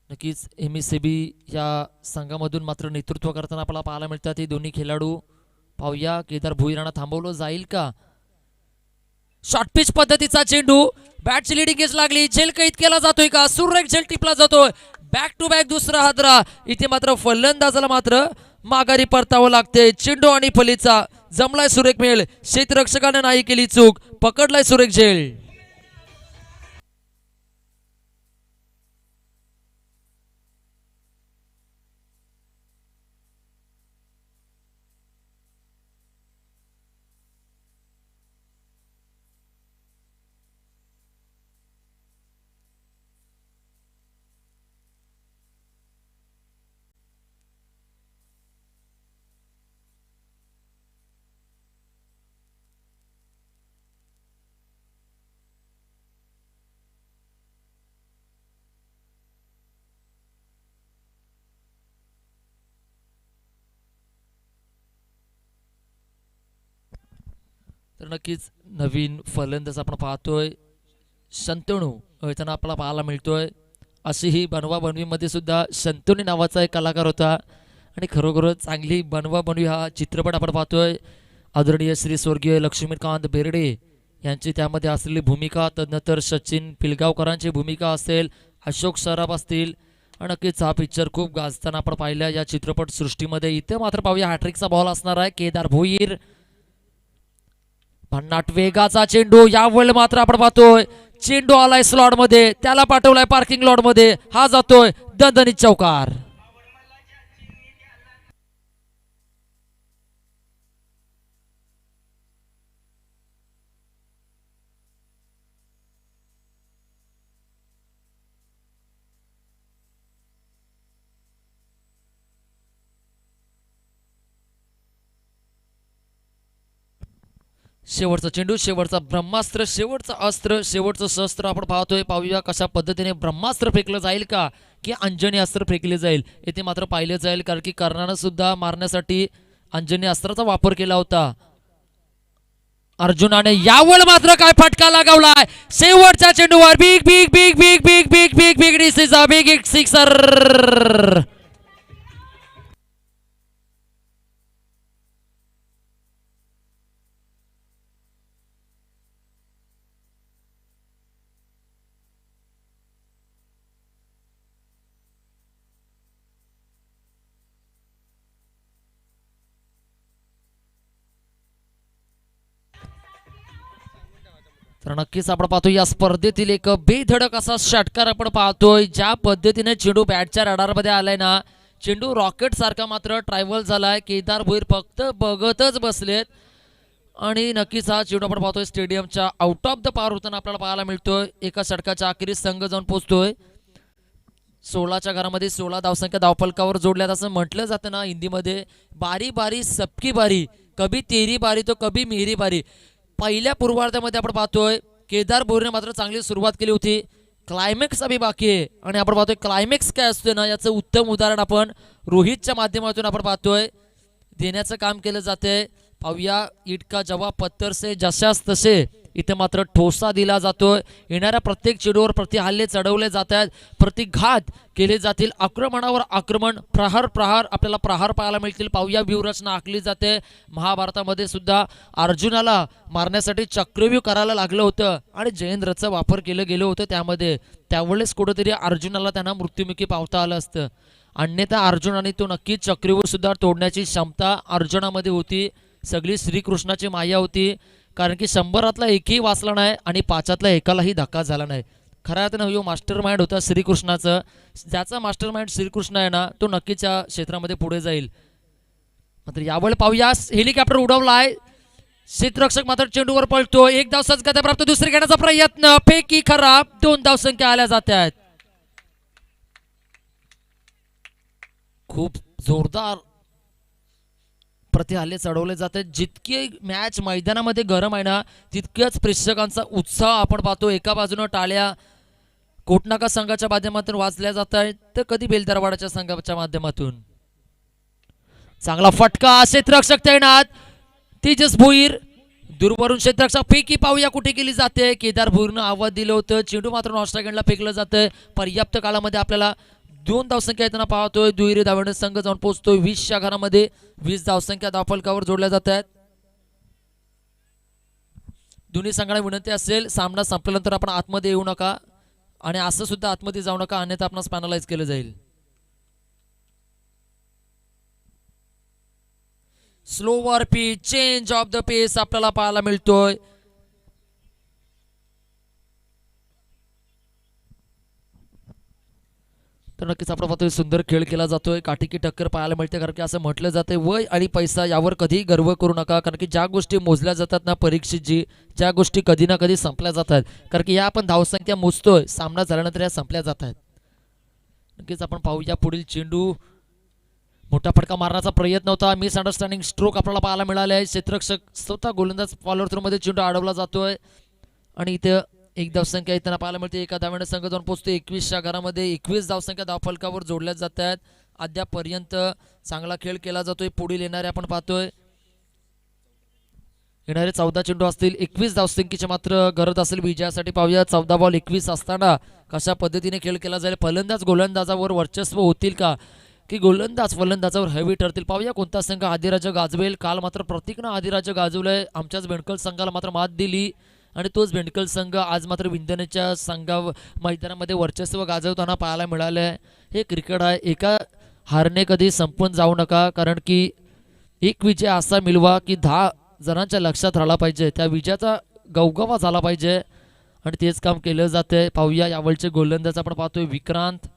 S2: नक्कीच MSCB या संघामधून मात्र नेतृत्व करताना आपल्याला पाहायला मिळतात हे दोन्ही खेळाडू. पाहूया केदार भोईराणा थांबवलं जाईल का. शॉर्ट पिच पद्धतीचा चेंडू, बॅटची लिडिंग एज लागली. झेल कैद केला जातोय का. सुरेख झेल टिपला जातोय. बॅक टू बॅक दुसरा हादरा. इथे मात्र फलंदाजाला मात्र माघारी परतावं लागते. चेंडू आणि फलीचा जमलाय सुरेख मेळ. क्षेत्ररक्षकाने नाही केली चूक. पकडलाय सुरेख झेल. तर नक्कीच नवीन फलंदाज आपण पाहतोय शंतनू येताना आपल्याला पाहायला मिळतोय. अशी ही बनवा बनवीमध्ये सुद्धा शंतनू नावाचा एक कलाकार होता आणि खरोखरच चांगली बनवा बनवी हा चित्रपट आपण पाहतोय. आदरणीय श्री स्वर्गीय लक्ष्मीकांत बेर्डे यांची त्यामध्ये असलेली भूमिका, तदनंतर सचिन पिलगावकरांची भूमिका असेल, अशोक सराफ असतील. आणि नक्कीच हा पिक्चर खूप गाजताना आपण पाहिला या चित्रपट सृष्टीमध्ये. इथे मात्र पाहूया हॅट्रिकचा बॉल असणार आहे केदार भोईर. भन्नाट वेगाचा चेंडू, यावेळी मात्र आपण पाहतोय चेंडू आलाय स्लॉट मध्ये, त्याला पाठवलाय पार्किंग लॉट मध्ये, हा जातोय दणदणीत चौकार. शेवटचा चेंडू, शेवटचा ब्रह्मास्त्र, शेवटचं अस्त्र, शेवटचं शस्त्र आपण पाहतोय. पाहूया कशा पद्धतीने ब्रह्मास्त्र फेकलं जाईल का की अंजनी अस्त्र फेकले जाईल. येथे मात्र पाहिलं जाईल कारण की कर्णानं सुद्धा मारण्यासाठी अंजनी अस्त्राचा वापर केला होता. अर्जुनाने यावर मात्र काय फटका लगावलाय शेवटच्या चेंडूवर. Big big big big big big big big this is a big sixer. तर नक्कीच आपण पाहतोय या स्पर्धेतील एक बेधडक असा षटकार आपण पाहतोय. ज्या पद्धतीने चेंडू बॅटच्या रडारमध्ये आलाय ना, चेंडू रॉकेट सारखा मात्र ट्रॅव्हल झालाय. केदार भोईर फक्त बघतच बसलेत आणि नक्कीच हा चेंडू आपण पाहतोय स्टेडियमच्या आउट ऑफ द पार होताना आपल्याला पाहायला मिळतोय. एका षटकाच्या अखेरीस संघ जाऊन पोहोचतोय. 16च्या घरामध्ये 16 धावसंख्या धावफलकावर जोडल्यात असं म्हटलं जातं ना हिंदीमध्ये. बारी बारी सबकी बारी, कभी तेरी बारी तो कभी मेरी बारी. पहिल्या पूर्वार्धामध्ये आपण पाहतोय केदार भोईरने मात्र चांगली सुरुवात केली होती. क्लायमॅक्स अभि बाकी आहे आणि आपण पाहतोय क्लायमॅक्स काय असतोय ना याचं उत्तम उदाहरण आपण रोहितच्या माध्यमातून आपण पाहतोय देण्याचं काम केलं जाते. पाहूया ईट का जवाब पत्थर से जशास तसे. इथे मात्र ठोसा दिला जातोय. येणाऱ्या प्रत्येक चेंडूवर प्रति हल्ले चढवले जात आहेत, प्रतिघात केले जातील, आक्रमणावर आक्रमण, प्रहार प्रहार आपल्याला प्रहार पाहायला मिळतील. पाहूया व्यूहरचना आखली जाते. महाभारतामध्ये सुद्धा अर्जुनाला मारण्यासाठी चक्रव्यूह करायला लागलं होतं आणि जयेंद्रचा वापर केलं गेलं होतं त्यामध्ये. त्यावेळेस कुठेतरी अर्जुनाला त्यांना मृत्युमुखी पावता आलं असतं. अन्यथा अर्जुनाने तो नक्कीच चक्रव्यूह सुद्धा तोडण्याची क्षमता अर्जुनामध्ये होती. सगळी श्रीकृष्णाची माया होती कारण की 100तला एकही वाचला नाही आणि 5तला एकालाही धक्का झाला नाही. खऱ्या अर्थानं यो मास्टर माइंड होता श्रीकृष्णाचं. ज्याचा मास्टर माइंड श्रीकृष्ण आहे ना तो नक्कीच या क्षेत्रामध्ये पुढे जाईल. मात्र यावेळी पाहूया हेलिकॉप्टर उडवलाय. क्षेत्ररक्षक मात्र चेंडूवर पळतो. एक धाव सजगता प्राप्त, दुसरी घेण्याचा प्रयत्न, फेकी खराब, 2 धावसंख्या आल्या जात आहेत. खूप जोरदार प्रति हल्ले चढवले जातात. जितके मॅच मैदानामध्ये गरम आहे ना तितक्याच प्रेक्षकांचा उत्साह आपण पाहतो. एका बाजूने टाळ्या कोटनाका संघाच्या माध्यमातून वाजल्या जात आहेत तर कधी बेलदरवाडाच्या संघाच्या माध्यमातून. चांगला फटका, क्षेत्ररक्षक तैनात, तेजस भोईर दूरवरून क्षेत्ररक्षक, फेकी पाहूया कुठे केली जाते. केदार भोईरनं आवाज दिलं होतं. चेंडू मात्र नॉस्ट्रागेंडला फेकलं जातं. पर्याप्त काळामध्ये आपल्याला 2 धावसंख्या येताना पाहतोय. दुहेरी धावांनी संघ जाऊन पोहोचतोय 20च्या घरामध्ये. 20 धावसंख्या धावफलकावर जोडल्या जात आहेत. दोन्ही संघांना विनंती असेल सामना संपल्यानंतर आपण आतमध्ये येऊ नका आणि असं सुद्धा आतमध्ये जाऊ नका, अन्यथा आपणास पॅनलाइज केलं जाईल. Slower pitch, change of the pace आपल्याला पाहायला मिळतोय. तर नक्कीच आपण पाहतोय सुंदर खेळ केला जातोय. काटिकी टक्कर पाहायला मिळते कारण की असं म्हटलं जातंय वय आणि पैसा यावर कधीही गर्व करू नका. कारण की ज्या गोष्टी मोजल्या जातात ना परीक्षित जी, ज्या गोष्टी कधी ना कधी संपल्या जातात. कारण की या आपण धावसंख्या मोजतोय, सामना झाल्यानंतर या संपल्या जात आहेत. नक्कीच आपण पाहूया पुढील चेंडू. मोठा फटका मारण्याचा प्रयत्न होता. मिस अंडरस्टँडिंग स्ट्रोक आपल्याला पाहायला मिळाले आहे. क्षेत्ररक्षक स्वतः गोलंदाज फॉलोअर थ्रोमध्ये चेंडू अडवला जातोय आणि इथे 1 धावसंख्या येताना पाहायला मिळते. एका धावेने संघ जाऊन पोहोचतो 21च्या घरामध्ये. 21 धावसंख्या धावफलकावर जोडल्या जात आहेत. अद्यापर्यंत चांगला खेळ केला जातोय. पुढील येणारे आपण पाहतोय येणारे 14 चेंडू असतील. 21 धावसंख्येची मात्र गरज असेल विजयासाठी. पाहूया 14 बॉल 21 असताना कशा पद्धतीने खेळ केला जाईल. फलंदाज गोलंदाजावर वर्चस्व होतील का की गोलंदाज फलंदाजावर हवी ठरतील. पाहूया कोणता संघ आदिराजा गाजवेल. काल मात्र प्रतीकनं आदिराजा गाजवलंय. आमच्याच बेंडकल संघाला मात्र मात दिली आणि तोच बेंडकल संघ आज मात्र विंधनेच्या संघा मैदानामध्ये वर्चस्व गाजवताना पाहायला मिळालं. हे क्रिकेट आहे. एका हारणे कधी संपून जाऊ नका, कारण की एक विजय असा मिळवा की 10 जणांच्या लक्षात राहिला पाहिजे. त्या विजयाचा गवगवा झाला पाहिजे आणि तेच काम केलं जाते. पाहूया यावेळचे गोलंदाज आपण पाहतोय विक्रांत.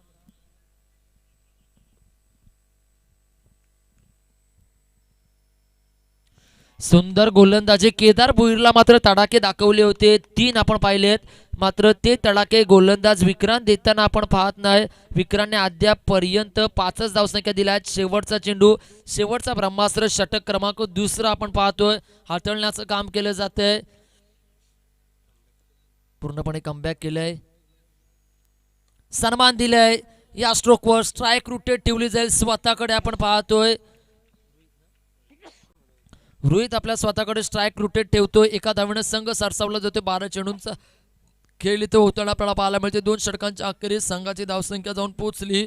S2: सुंदर गोलंदाजी. केदार भुईरला मात्र तडाखे दाखवले होते. 3 आपण पाहिलेत, मात्र ते तडाखे गोलंदाज विक्रांत देताना आपण पाहत नाही. विक्रांतने अद्यापर्यंत 5च धावसंख्या दिल्या आहेत. शेवटचा चेंडू, शेवटचा ब्रह्मास्त्र, षटक क्रमांक 2 आपण पाहतोय. हाताळण्याचं काम केलं जातंय. पूर्णपणे कमबॅक केलंय. सन्मान दिलाय. या स्ट्रोकवर स्ट्राईक रुटेड ठेवली जाईल. स्वतःकडे आपण पाहतोय रोहित आपल्या स्वतःकडे स्ट्राईक रुटेड ठेवतोय. एका धावेनं संघ सरसावला जातोय. 12 चेंडूंचा खेळ इथं होताना आपल्याला पाहायला मिळते. 2 षटकांच्या अखेरीस संघाची धावसंख्या जाऊन पोहोचली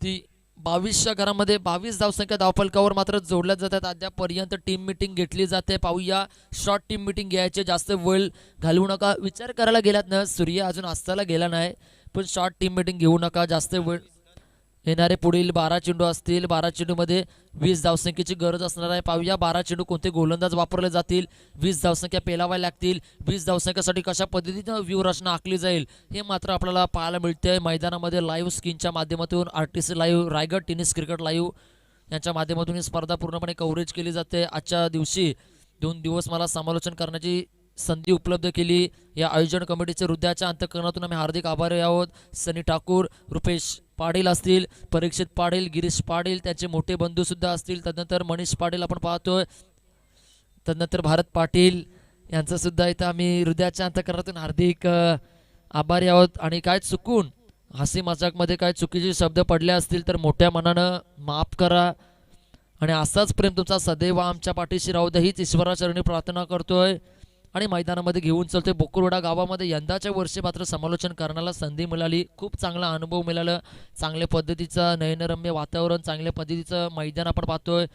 S2: ती 22च्या घरामध्ये. 22 धावसंख्या धावफलकावर मात्र जोडल्या जातात. अद्यापर्यंत टीम मिटिंग घेतली जाते. पाहूया शॉर्ट टीम मिटिंग घ्यायचे, जास्त वेळ घालवू नका. विचार करायला गेलात ना, सूर्य अजून अस्ताला गेला नाही, पण शॉर्ट टीम मिटिंग घेऊ नका. जास्त वेळ येणारे पुढील 12 चेंडू असतील. 12 चेंडूमध्ये 20 धावसंख्येची गरज असणार आहे. पाहूया 12 चेंडू कोणते गोलंदाज वापरले जातील. 20 धावसंख्या पेलाव्या लागतील. 20 धावसंख्येसाठी कशा पद्धतीनं व्यूहरचना आखली जाईल हे मात्र आपल्याला पाहायला मिळते मैदानामध्ये. लाईव्ह स्क्रीनच्या माध्यमातून RTC live, Raigad tennis cricket live यांच्या माध्यमातून ही स्पर्धा पूर्णपणे कव्हरेज केली जाते. आजच्या दिवशी 2 दिवस मला समालोचन करण्याची संधी उपलब्ध केली. या आयोजन कमिटीचे हृदयाच्या अंतःकरणातून आम्ही हार्दिक आभारी आहोत. सनी ठाकूर, रुपेश पाटील असतील, परीक्षित पाटील, गिरीश पाटील, त्याचे मोठे बंधू सुद्धा असतील. तदनंतर मनीष पाटील आपण पाहतोय. तदनंतर भारत पाटील यांचं सुद्धा इथं आम्ही हृदयाच्या अंतःकरणातून हार्दिक आभारी आहोत. आणि काय चुकून हसी मजाकमध्ये काय चुकीचे शब्द पडले असतील तर मोठ्या मनानं माफ करा आणि असाच प्रेम तुमचा सदैव आमच्या पाठीशी राहू द्या हीच ईश्वराचरणी प्रार्थना करतोय. आणि मैदानामध्ये घेऊन चलतोय. बोकुरवाडा गावामध्ये यंदाच्या वर्षी मात्र समालोचन करण्याला संधी मिळाली. खूप चांगला अनुभव मिळाला. चांगल्या पद्धतीचं नयनरम्य वातावरण, चांगल्या पद्धतीचं मैदान आपण पाहतोय.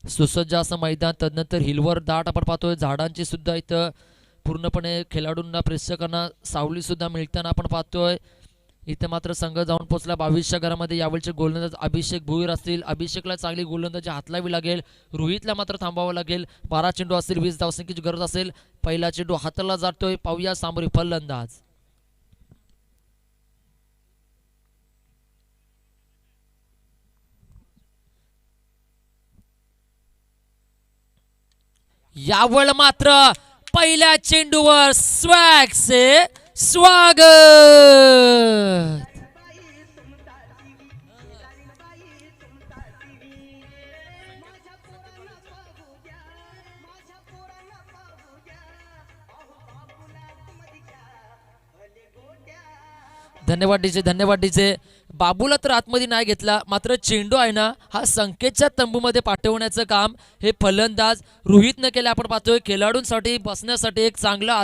S2: सुसज्ज असं मैदान. तदनंतर हिलवर दाट आपण पाहतोय. झाडांची सुद्धा इथं पूर्णपणे खेळाडूंना, प्रेक्षकांना सावली सुद्धा मिळताना आपण पाहतोय. इथे मात्र संघ जाऊन पोहोचला 22च्या घरामध्ये. यावेळचे गोलंदाज अभिषेक भुईर असतील. अभिषेकला चांगली गोलंदाजी हातलावी लागेल. रोहितला मात्र थांबावं लागेल. 12 चेंडू असतील. 20 धावसंख्येची गरज असेल. पहिला चेंडू हाताला जातोय. पाहूया सामोरी फलंदाज. यावेळ मात्र पहिल्या चेंडूवर स्वॅगचे स्वागत. धन्यवाद डीजे, धन्यवाद डीजे. बाबूला तर आतमध्ये नाही घेतला, मात्र चेंडू आहे ना हा संकेतच्या तंबूमध्ये पाठवण्याचं काम हे फलंदाज रोहितनं केलं. आपण पाहतोय खेळाडूंसाठी बसण्यासाठी एक चांगला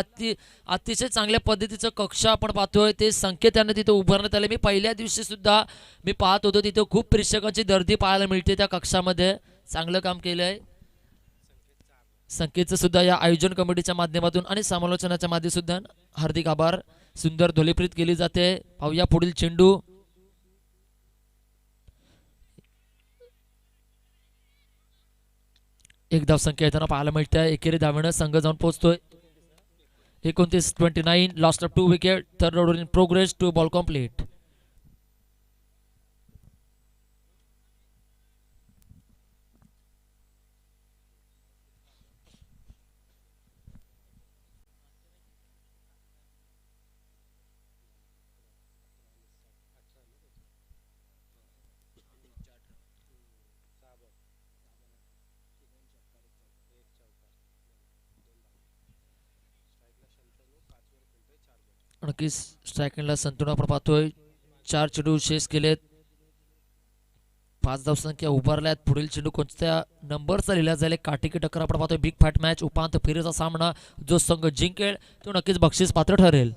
S2: अतिशय चांगल्या पद्धतीचं कक्ष आपण पाहतोय. ते संकेत त्यांना तिथं उभारण्यात आले. मी पहिल्या दिवशी सुद्धा मी पाहत होतो, तिथं खूप प्रेक्षकांची गर्दी पाहायला मिळते त्या कक्षामध्ये. चांगलं काम केलंय संकेतचं सुद्धा या आयोजन कमिटीच्या माध्यमातून आणि समालोचनाच्या माध्यमातून सुद्धा हार्दिक आभार. सुंदर ढोलीप्रीत केली जाते. पाहूया पुढील चेंडू. एक धावसंख्या येताना पाहायला मिळते. एकेरी धावेनं संघ जाऊन पोहोचतोय. 29-29 lost of 2 wicket. Third over in progress. 2 ball complete. नक्कीच स्ट्रायकिंगला संतुलन आपण पाहतोय. 4 चेंडू शेष केलेत. 5 धावसंख्या उभारल्यात. पुढील चेंडू कोणत्या नंबरचा लिहिला जाईल काटिकी टक्कर आपण पाहतोय. बिग फॅट मॅच उपांत्य फेरीचा सामना जो संघ जिंकेल तो नक्कीच बक्षीस पात्र ठरेल.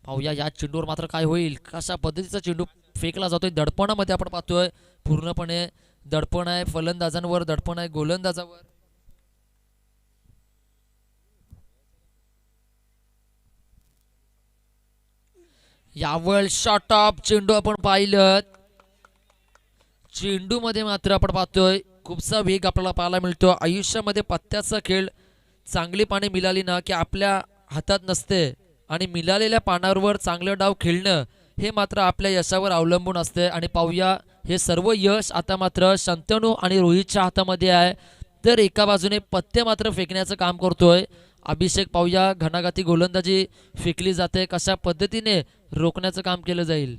S2: पाहूया या चेंडूवर मात्र काय होईल. कशा पद्धतीचा चेंडू फेकला जातोय. दडपणामध्ये आपण पाहतोय पूर्णपणे दडपण आहे. फलंदाजांवर दडपण आहे गोलंदाजावर. यावर शॉट ऑफ चेंडू आपण पाहिलं. चेंडू मध्ये मात्र आपण पाहतोय खूपसा वेग आपल्याला पाहायला मिळतो. आयुष्यामध्ये पत्त्याचा खेळ चांगली पाने मिळाली ना की आपल्या हातात नसते आणि मिळालेल्या पानावर चांगलं डाव खेळणं हे मात्र आपल्या यशावर अवलंबून असते. आणि पाहूया हे सर्व यश आता मात्र शंतनू आणि रोहितच्या हातामध्ये आहे. तर एका बाजूने पत्ते मात्र फेकण्याचं काम करतोय अभिषेक. पाहूया घणाघाती गोलंदाजी फेकली जाते कशा पद्धतीने रोखण्याचं काम केलं जाईल.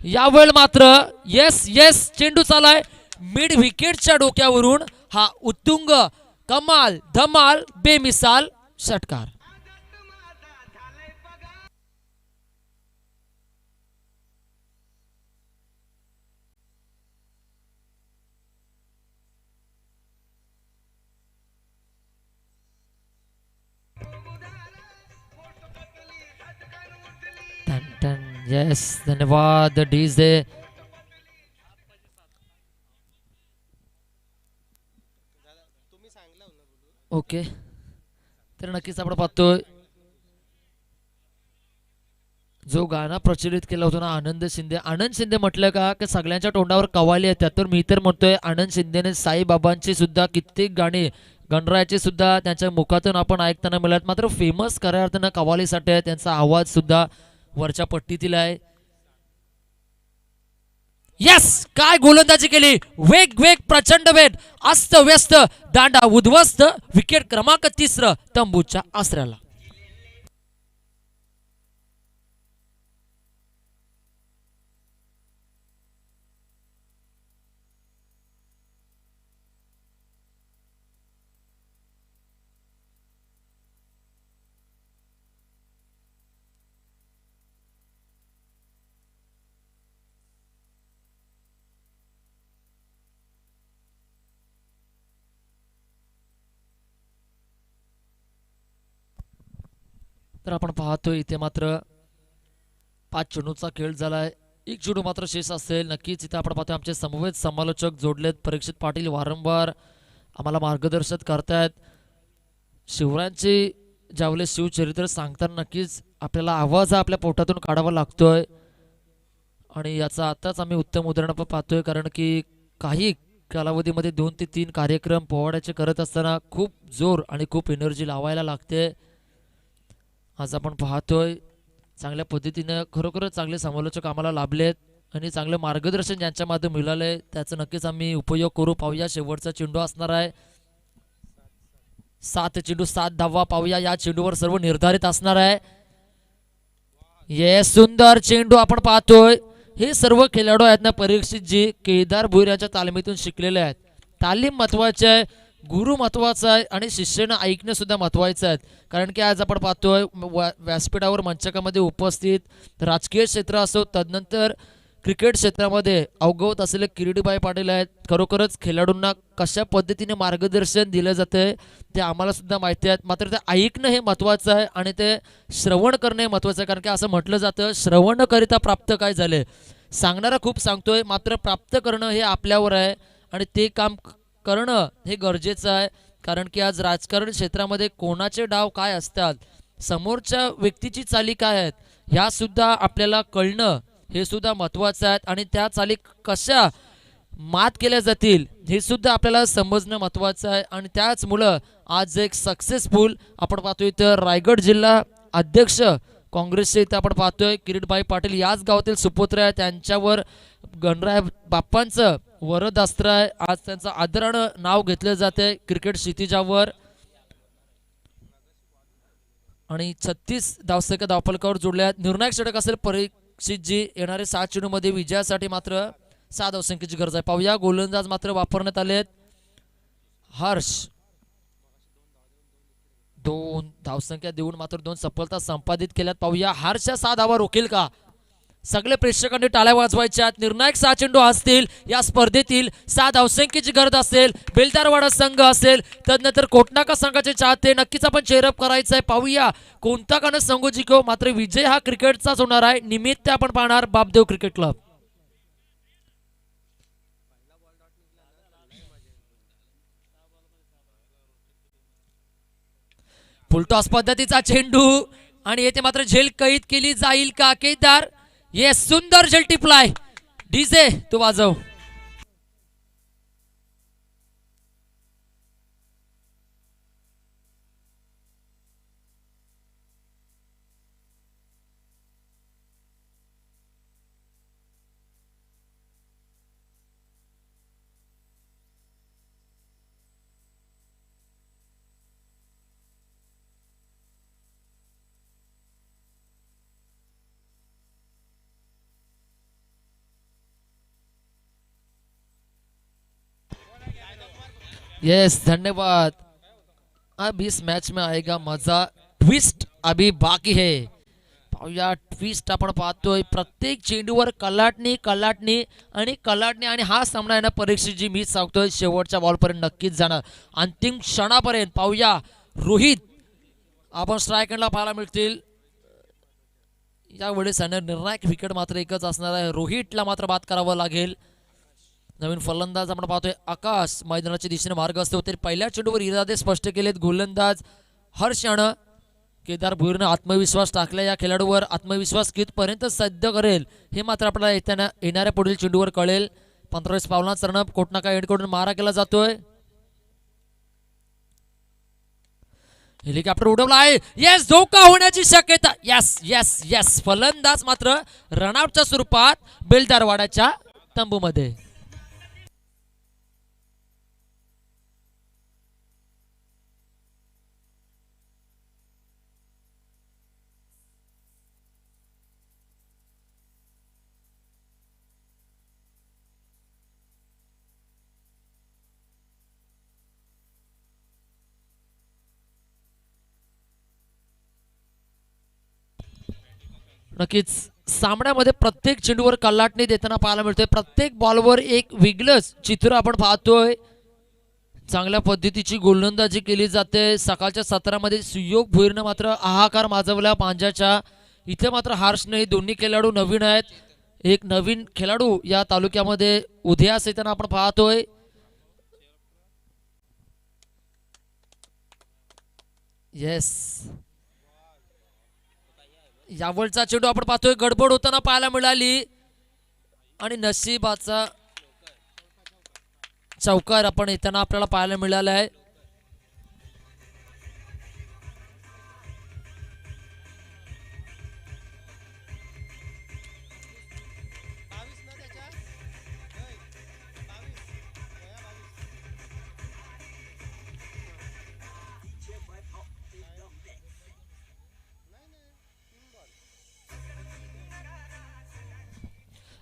S2: यावेळी मात्र येस येस चेंडू चालाय मिड विकेटच्या डोक्यावरून. हा उत्तुंग कमाल धमाल बेमिसाल षटकार. टन टन येस धन्यवाद डीजे. ओके तर नक्कीच आपण पाहतोय जो गाणं प्रचलित केला होता ना आनंद शिंदे. आनंद शिंदे म्हटलं का की सगळ्यांच्या तोंडावर कवाली येतात. तर मी तर म्हणतोय आनंद शिंदेने साईबाबांची सुद्धा कित्येक गाणी गणरायाची सुद्धा त्यांच्या मुखातून आपण ऐकताना मिळत. मात्र फेमस खऱ्या अर्थानं कवालीसाठी आहे. त्यांचा आवाज सुद्धा वरच्या पट्टीतील आहे. यस काय गोलंदाजी केली. वेग वेग प्रचंड वेग अस्त व्यस्त दांडा उद्ध्वस्त. विकेट क्रमांक 3 तंबूच्या आसऱ्याला. तर आपण पाहतोय इथे मात्र 5 चेंडूचा खेळ झालाय. एक चेंडू मात्र शेष असेल. नक्कीच इथे आपण पाहतोय आमचे समवेत समालोचक जोडलेत. परीक्षित पाटील वारंवार आम्हाला मार्गदर्शन करतायत. शिवरायांचे ज्यावेळेस शिवचरित्र सांगताना नक्कीच आपल्याला आवाज हा आपल्या पोटातून काढावा लागतोय आणि याचा आताच आम्ही उत्तम उदाहरण पण पाहतोय. कारण की काही कालावधीमध्ये 2 ते 3 कार्यक्रम पोवाड्याचे करत असताना खूप जोर आणि खूप एनर्जी लावायला लागते. आज आपण पाहतोय चांगल्या पद्धतीनं खरोखरच चांगले समालोचक आम्हाला लाभलेत आणि चांगलं मार्गदर्शन ज्यांच्या माध्यमातून मिळालंय त्याचा नक्कीच आम्ही उपयोग करू. पाहूया शेवटचा चेंडू असणार आहे. 7 चेंडू 7 धावा. पाहूया या चेंडूवर सर्व निर्धारित असणार आहे. ये सुंदर चेंडू आपण पाहतोय. हे सर्व खेळाडू आहेत ना परीक्षित जी केदार भुईराच्या तालमीतून शिकलेले आहेत. तालीम महत्वाची आहे. गुरु महत्वाचा आहे आणि शिष्यानं ऐकणं सुद्धा महत्वाचं आहे. कारण की आज आपण पाहतोय व्यासपीठावर मंचकामध्ये उपस्थित राजकीय क्षेत्र असो तदनंतर क्रिकेट क्षेत्रामध्ये अवगत असलेले किरीटबाई पाटील आहेत. खरोखरच खेळाडूंना कशा पद्धतीने मार्गदर्शन दिलं जातं ते आम्हाला सुद्धा माहिती आहे. मात्र ते ऐकणं हे महत्त्वाचं आहे आणि ते श्रवण करणं हे महत्त्वाचं आहे. कारण की असं म्हटलं जातं श्रवणकरिता प्राप्त काय झाले. सांगणारा खूप सांगतोय मात्र प्राप्त करणं हे आपल्यावर आहे आणि ते काम करणं हे गरजेचं आहे. कारण की आज राजकारण क्षेत्रामध्ये कोणाचे डाव काय असतात समोरच्या व्यक्तीची चाली काय आहेत ह्या सुद्धा आपल्याला कळणं हे सुद्धा महत्त्वाचं आहे आणि त्या चाली कशा मात केल्या जातील हे सुद्धा आपल्याला समजणं महत्त्वाचं आहे. आणि त्याचमुळं आज एक सक्सेसफुल आपण पाहतोय तर रायगड जिल्हा अध्यक्ष काँग्रेसचे इथं आपण पाहतोय किरीटबाई पाटील याच गावातील सुपुत्र आहे. त्यांच्यावर गणराय बाप्पांचं वरदास्त्र आहे. आज त्यांचं आदरानं नाव घेतलं जाते क्रिकेट क्षितिजावर आणि 36 धावसंख्या धावफलकावर जोडल्या. निर्णायक षटक असेल परीक्षित जी. येणारे 7 चेंडूमध्ये विजयासाठी मात्र 6 धावसंख्येची गरज आहे. पाहूया गोलंदाज मात्र वापरण्यात आलेत. हर्ष 2 धावसंख्या देऊन मात्र 2 सफलता संपादित केल्यात. पाहूया हर्ष 6 धावा रोखेल का. सगळे प्रेक्षकांनी टाळ्या वाजवायच्या. निर्णायक 6 चेंडू असतील या स्पर्धेतील. 6 धावसंख्येची गरज असेल. बेलदारवाडा संघ असेल तदनंतर कोटनाका संघाचे चाहते नक्कीच आपण चेअरअप करायचं आहे. पाहूया कोणता कान संघ जिंको. मात्र विजय हा क्रिकेटचाच होणार आहे. निमित्त आपण पाहणार बापदेव क्रिकेट क्लब. फुलटॉस पद्धतीचा चेंडू आणि येथे मात्र झेल कैद केली जाईल का केदार. येस सुंदर झेल टिपलाय. डीजे तू वाजव. यस धन्यवाद. अब इस मैच में आएगा मजा. ट्विस्ट अभी बाकी है. पाहूया ट्विस्ट आपण पाहतोय. प्रत्येक चेंडूवर कलाटणी कलाटणी आणि कलाटणी आणि हा सामना आहे ना परीक्षित जी मी सांगतोय शेवटच्या बॉलपर्यंत नक्कीच जाणार. अंतिम क्षणापर्यंत. पाहूया रोहित आपण स्ट्राईक एंडला पाहायला मिळतील. यावेळेस निर्णायक विकेट मात्र एकच असणार आहे. रोहितला मात्र बाद करावं लागेल. नवीन फलंदाज आपण पाहतोय आकाश मैदानाच्या दिशेने मार्ग असतो. तरी पहिल्या चेंडूवर इरादे स्पष्ट केलेत. गोलंदाज हर्ष यानं केदार भुईरनं आत्मविश्वास टाकला. या खेळाडूवर आत्मविश्वास कितपर्यंत सिद्ध करेल हे मात्र आपल्याला येणाऱ्या पुढील चेंडूवर कळेल. 15 पावलांचा कोटनाका एंडकडून मारा केला जातोय. हेलिकॉप्टर उडवला आहे. येस धोका होण्याची शक्यता. यस यस यस फलंदाज मात्र रनआउटच्या स्वरूपात बेलदारवाड्याच्या तंबूमध्ये. नक्कीच सामन्यामध्ये प्रत्येक चेंडूवर कलाटणी देताना पाहायला मिळतोय. प्रत्येक बॉलवर एक वेगळंच चित्र आपण पाहतोय. चांगल्या पद्धतीची गोलंदाजी केली जाते. सकाळच्या सत्रामध्ये सुयोग भुईरनं मात्र हाहाकार माजवला पांजाच्या. इथे मात्र हर्ष नाही. दोन्ही खेळाडू नवीन आहेत. एक नवीन खेळाडू या तालुक्यामध्ये उदयास येताना आपण पाहतोय. येस यावरचा चेंडू आपण पाहतोय गडबड होताना पाहायला मिळाली आणि नशिबाचा चौकार आपण येताना आपल्याला पाहायला मिळाला आहे.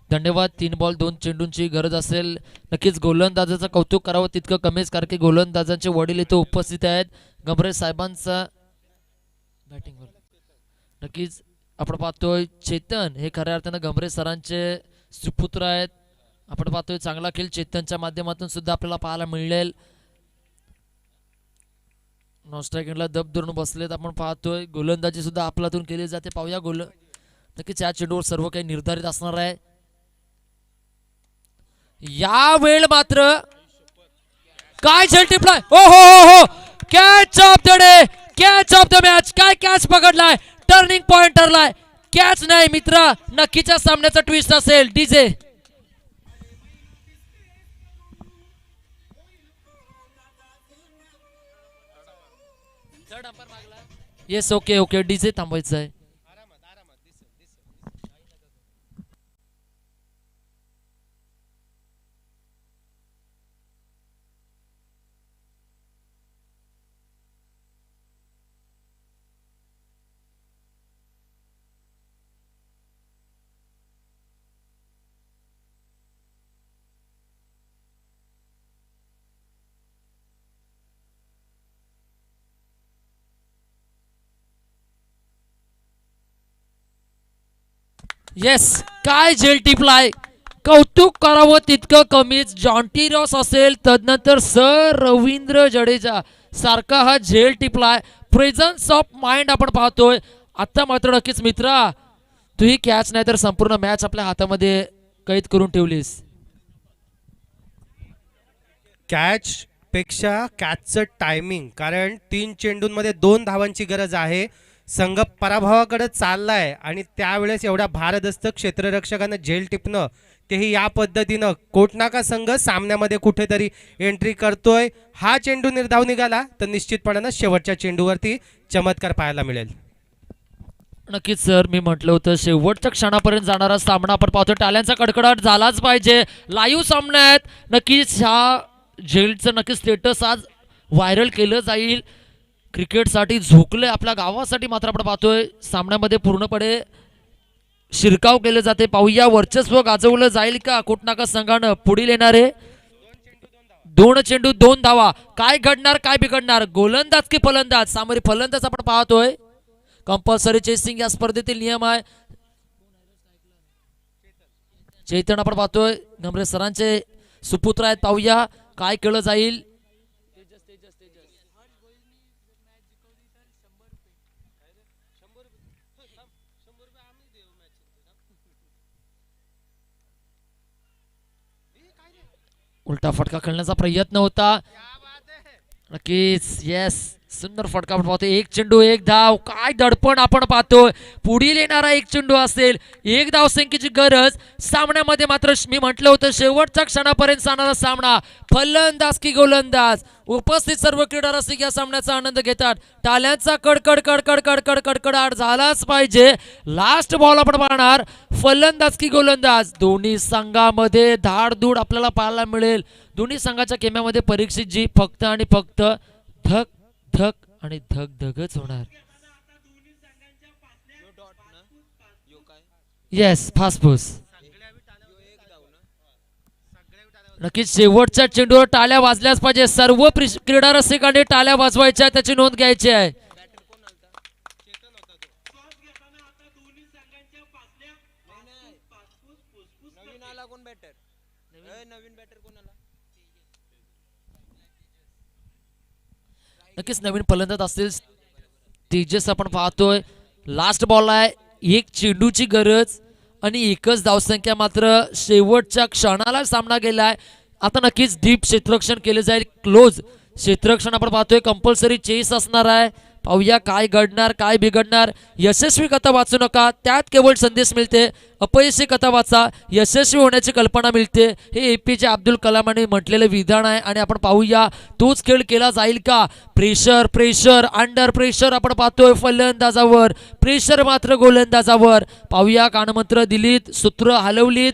S2: धन्यवाद. 3 बॉल 2 चेंडूंची गरज असेल. नक्कीच गोलंदाजाचं कौतुक करावं तितकं कमीच कारण की गोलंदाजांचे वडील इथे उपस्थित आहेत. गंभीर साहेबांचा बॅटिंगवर नक्कीच आपण पाहतोय. चेतन हे खऱ्या अर्थानं गंभीर सरांचे सुपुत्र आहेत. आपण पाहतोय चांगला खेळ चेतनच्या माध्यमातून सुद्धा आपल्याला पाहायला मिळेल. नॉनस्ट्राईक एंडला दब धरून बसलेत आपण पाहतोय. गोलंदाजी सुद्धा आपल्यातून केली जाते. पाहूया नक्कीच या चेंडूवर सर्व काही निर्धारित असणार आहे. या वेळ मात्र काय झेल टिपलाय. ओ हो हो हो catch of the day. Catch of the match. काय कॅच पकडलाय. टर्निंग पॉइंट ठरलाय. कॅच नाही मित्रा. नक्कीच्या सामन्याचा ट्विस्ट असेल. DJ yes okay okay DJ थांबायचं आहे. येस, काय झेल टिपलाय. कौतुक करावं तितकं कमीच. जॉन्टी रॉस असेल, तदनंतर सर रवींद्र जडेजा सारखा हा झेल टिपलाय. प्रेझन्स ऑफ माइंड आपण पाहतोय. आता मात्र नक्कीच मित्रा, तू ही कॅच नाही तर संपूर्ण मॅच आपल्या हातामध्ये कैद करून ठेवलीस.
S1: कॅच पेक्षा कॅचचं टायमिंग, कारण 3 चेंडूंमध्ये 2 धावांची गरज आहे. संघ पराभवाकडे चाललाय आणि त्यावेळेस एवढ्या भारदस्त क्षेत्ररक्षकांना झेल टिपणं, तेही या पद्धतीनं कोटनाका संघ सामन्यामध्ये कुठेतरी एंट्री करतोय. हा चेंडू निर्धाव निघाला तर निश्चितपणानं शेवटच्या चेंडूवरती चमत्कार पाहायला मिळेल.
S2: नक्कीच सर, मी म्हटलं होतं शेवटच्या क्षणापर्यंत जाणारा सामना आपण पाहतो. टाळ्यांचा कडकडाट झालाच पाहिजे. लाईव्ह सामन्यात नक्कीच ह्या झेलचं नक्कीच स्टेटस आज व्हायरल केलं जाईल. क्रिकेटसाठी झोकले आपल्या गावासाठी मात्र आपण पाहतोय सामन्यामध्ये पूर्णपणे शिरकाव केले जाते. पाहूया वर्चस्व गाजवलं जाईल का कोटनाका संघानं. पुढील येणारे 2 चेंडू 2 धावा. काय घडणार, काय बिघडणार, गोलंदाज की फलंदाज. सामोरी फलंदाज आपण पाहतोय. कंपल्सरी चेसिंग या स्पर्धेतील नियम आहे. चैतन्य आपण पाहतोय गमरे सरांचे सुपुत्र आहेत. पाहूया काय केलं जाईल. उलटा फटका खेळण्याचा प्रयत्न होता. नक्कीच येस, सुंदर फटका आपण पाहतोय. 1 चेंडू 1 धाव. काय दडपण आपण पाहतोय. पुढील येणारा 1 चेंडू असेल, 1 धाव संख्येची गरज. सामन्यामध्ये मात्र मी म्हटलं होतं शेवटच्या क्षणापर्यंत जाणारा सामना. फलंदाज की गोलंदाज. उपस्थित सर्व क्रीडा रसिक या सामन्याचा आनंद घेतात. टाळ्यांचा कडकड कडकड कडकड कडकडाट झालाच पाहिजे. लास्ट बॉल आपण पाहणार. फलंदाज की गोलंदाज. दोन्ही संघामध्ये धाडधूड आपल्याला पाहायला मिळेल. दोन्ही संघाच्या केम्यामध्ये परीक्षित जी फक्त आणि फक्त धक धक आणि धक धगच होणार. येस, फासफूस. नक्कीच शेवटच्या चेंडूवर टाळ्या वाजल्याच पाहिजे. सर्व क्रीडा रसिकांनी टाळ्या वाजवायच्या, त्याची नोंद घ्यायची आहे. नक्कीच नवीन फलंदाज असतील तेजस आपण पाहतोय. लास्ट बॉल आहे. 1 चेंडूची गरज आणि 1च धावसंख्या. मात्र शेवटच्या क्षणाला सामना गेलाय. आता नक्कीच डीप क्षेत्ररक्षण केले जाईल. क्लोज क्षेत्ररक्षण आपण पाहतोय. कंपल्सरी चेस असणार आहे. पाहूया काय घडणार, काय बिघडणार. यशस्वी कथा वाचू नका, त्यात केवळ संदेश मिळते. अपयशी कथा वाचा, यशस्वी होण्याची कल्पना मिळते. हे APJ अब्दुल कलामांनी म्हटलेलं विधान आहे. आणि आपण पाहूया तोच खेळ केला जाईल का. प्रेशर प्रेशर अंडर प्रेशर आपण पाहतोय फलंदाजावर. प्रेशर मात्र गोलंदाजावर. पाहूया कानमंत्र दिलीत, सूत्र हलवलीत.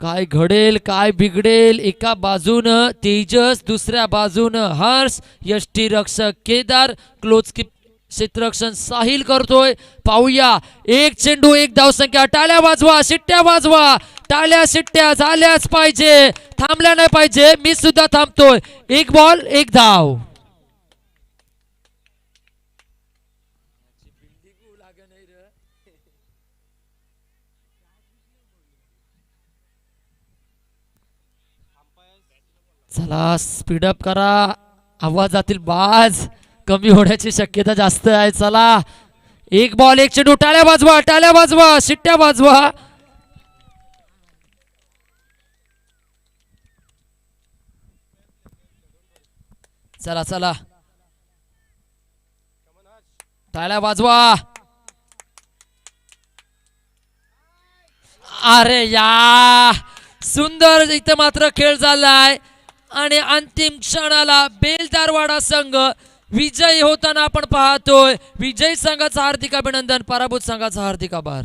S2: काय घडेल, काय बिघडेल. एका बाजूनं तेजस, दुसऱ्या बाजूनं हर्ष. यष्टीरक्षक केदार. क्लोज की क्षेत्ररक्षण साहिल करतोय. पाहूया 1 चेंडू 1 धावसंख्या. टाळ्या वाजवा, शिट्ट्या वाजवा. टाळ्या शिट्ट्या झाल्याच पाहिजे, थांबल्या नाही पाहिजे. मी सुद्धा थांबतोय. 1 बॉल 1 धाव. चला स्पीडअप करा. आवाजातील बाज कमी होण्याची शक्यता जास्त आहे. चला 1 बॉल 1 चेंडू. टाळ्या वाजवा, टाळ्या वाजवा, शिट्ट्या वाजवा. चला चला टाळ्या वाजवा. अरे या, सुंदर इथे मात्र खेळ झालाय. आणि अंतिम क्षणाला बेलदारवाडा संघ विजयी होताना आपण पाहतोय. विजयी संघाचं हार्दिक अभिनंदन, पराभूत संघाचा हार्दिक आभार.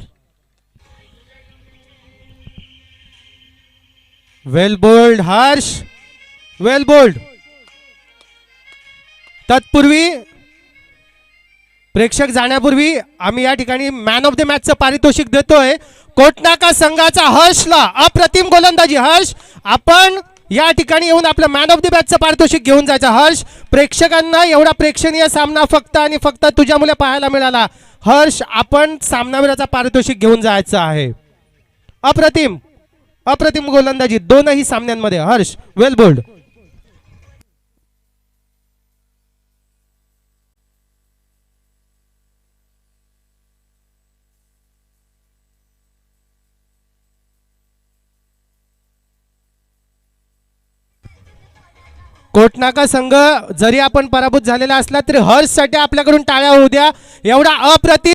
S1: वेल बोल्ड हर्ष, वेल बोल्ड. तत्पूर्वी प्रेक्षक जाण्यापूर्वी आम्ही या ठिकाणी मॅन ऑफ द मॅचचं पारितोषिक देतोय. कोटनाका संघाचा हर्षला. अप्रतिम गोलंदाजी हर्ष. आपण या ठिकाणी येऊन आपलं मॅन ऑफ द मॅचचं पारितोषिक घेऊन जायचं. हर्ष, प्रेक्षकांना एवढा प्रेक्षणीय सामना फक्त आणि फक्त तुझ्यामुळे पाहायला मिळाला. हर्ष, आपण सामनावीराचा पारितोषिक घेऊन जायचं आहे. अप्रतिम अप्रतिम गोलंदाजी दोनही सामन्यांमध्ये. हर्ष, वेल बोल्ड. कोटनाका संघ जरी आपण पराभूत झालेला असला तरी हर्षसाठी आपल्याकडून टाळ्या होऊ द्या. एवढा अप्रतिम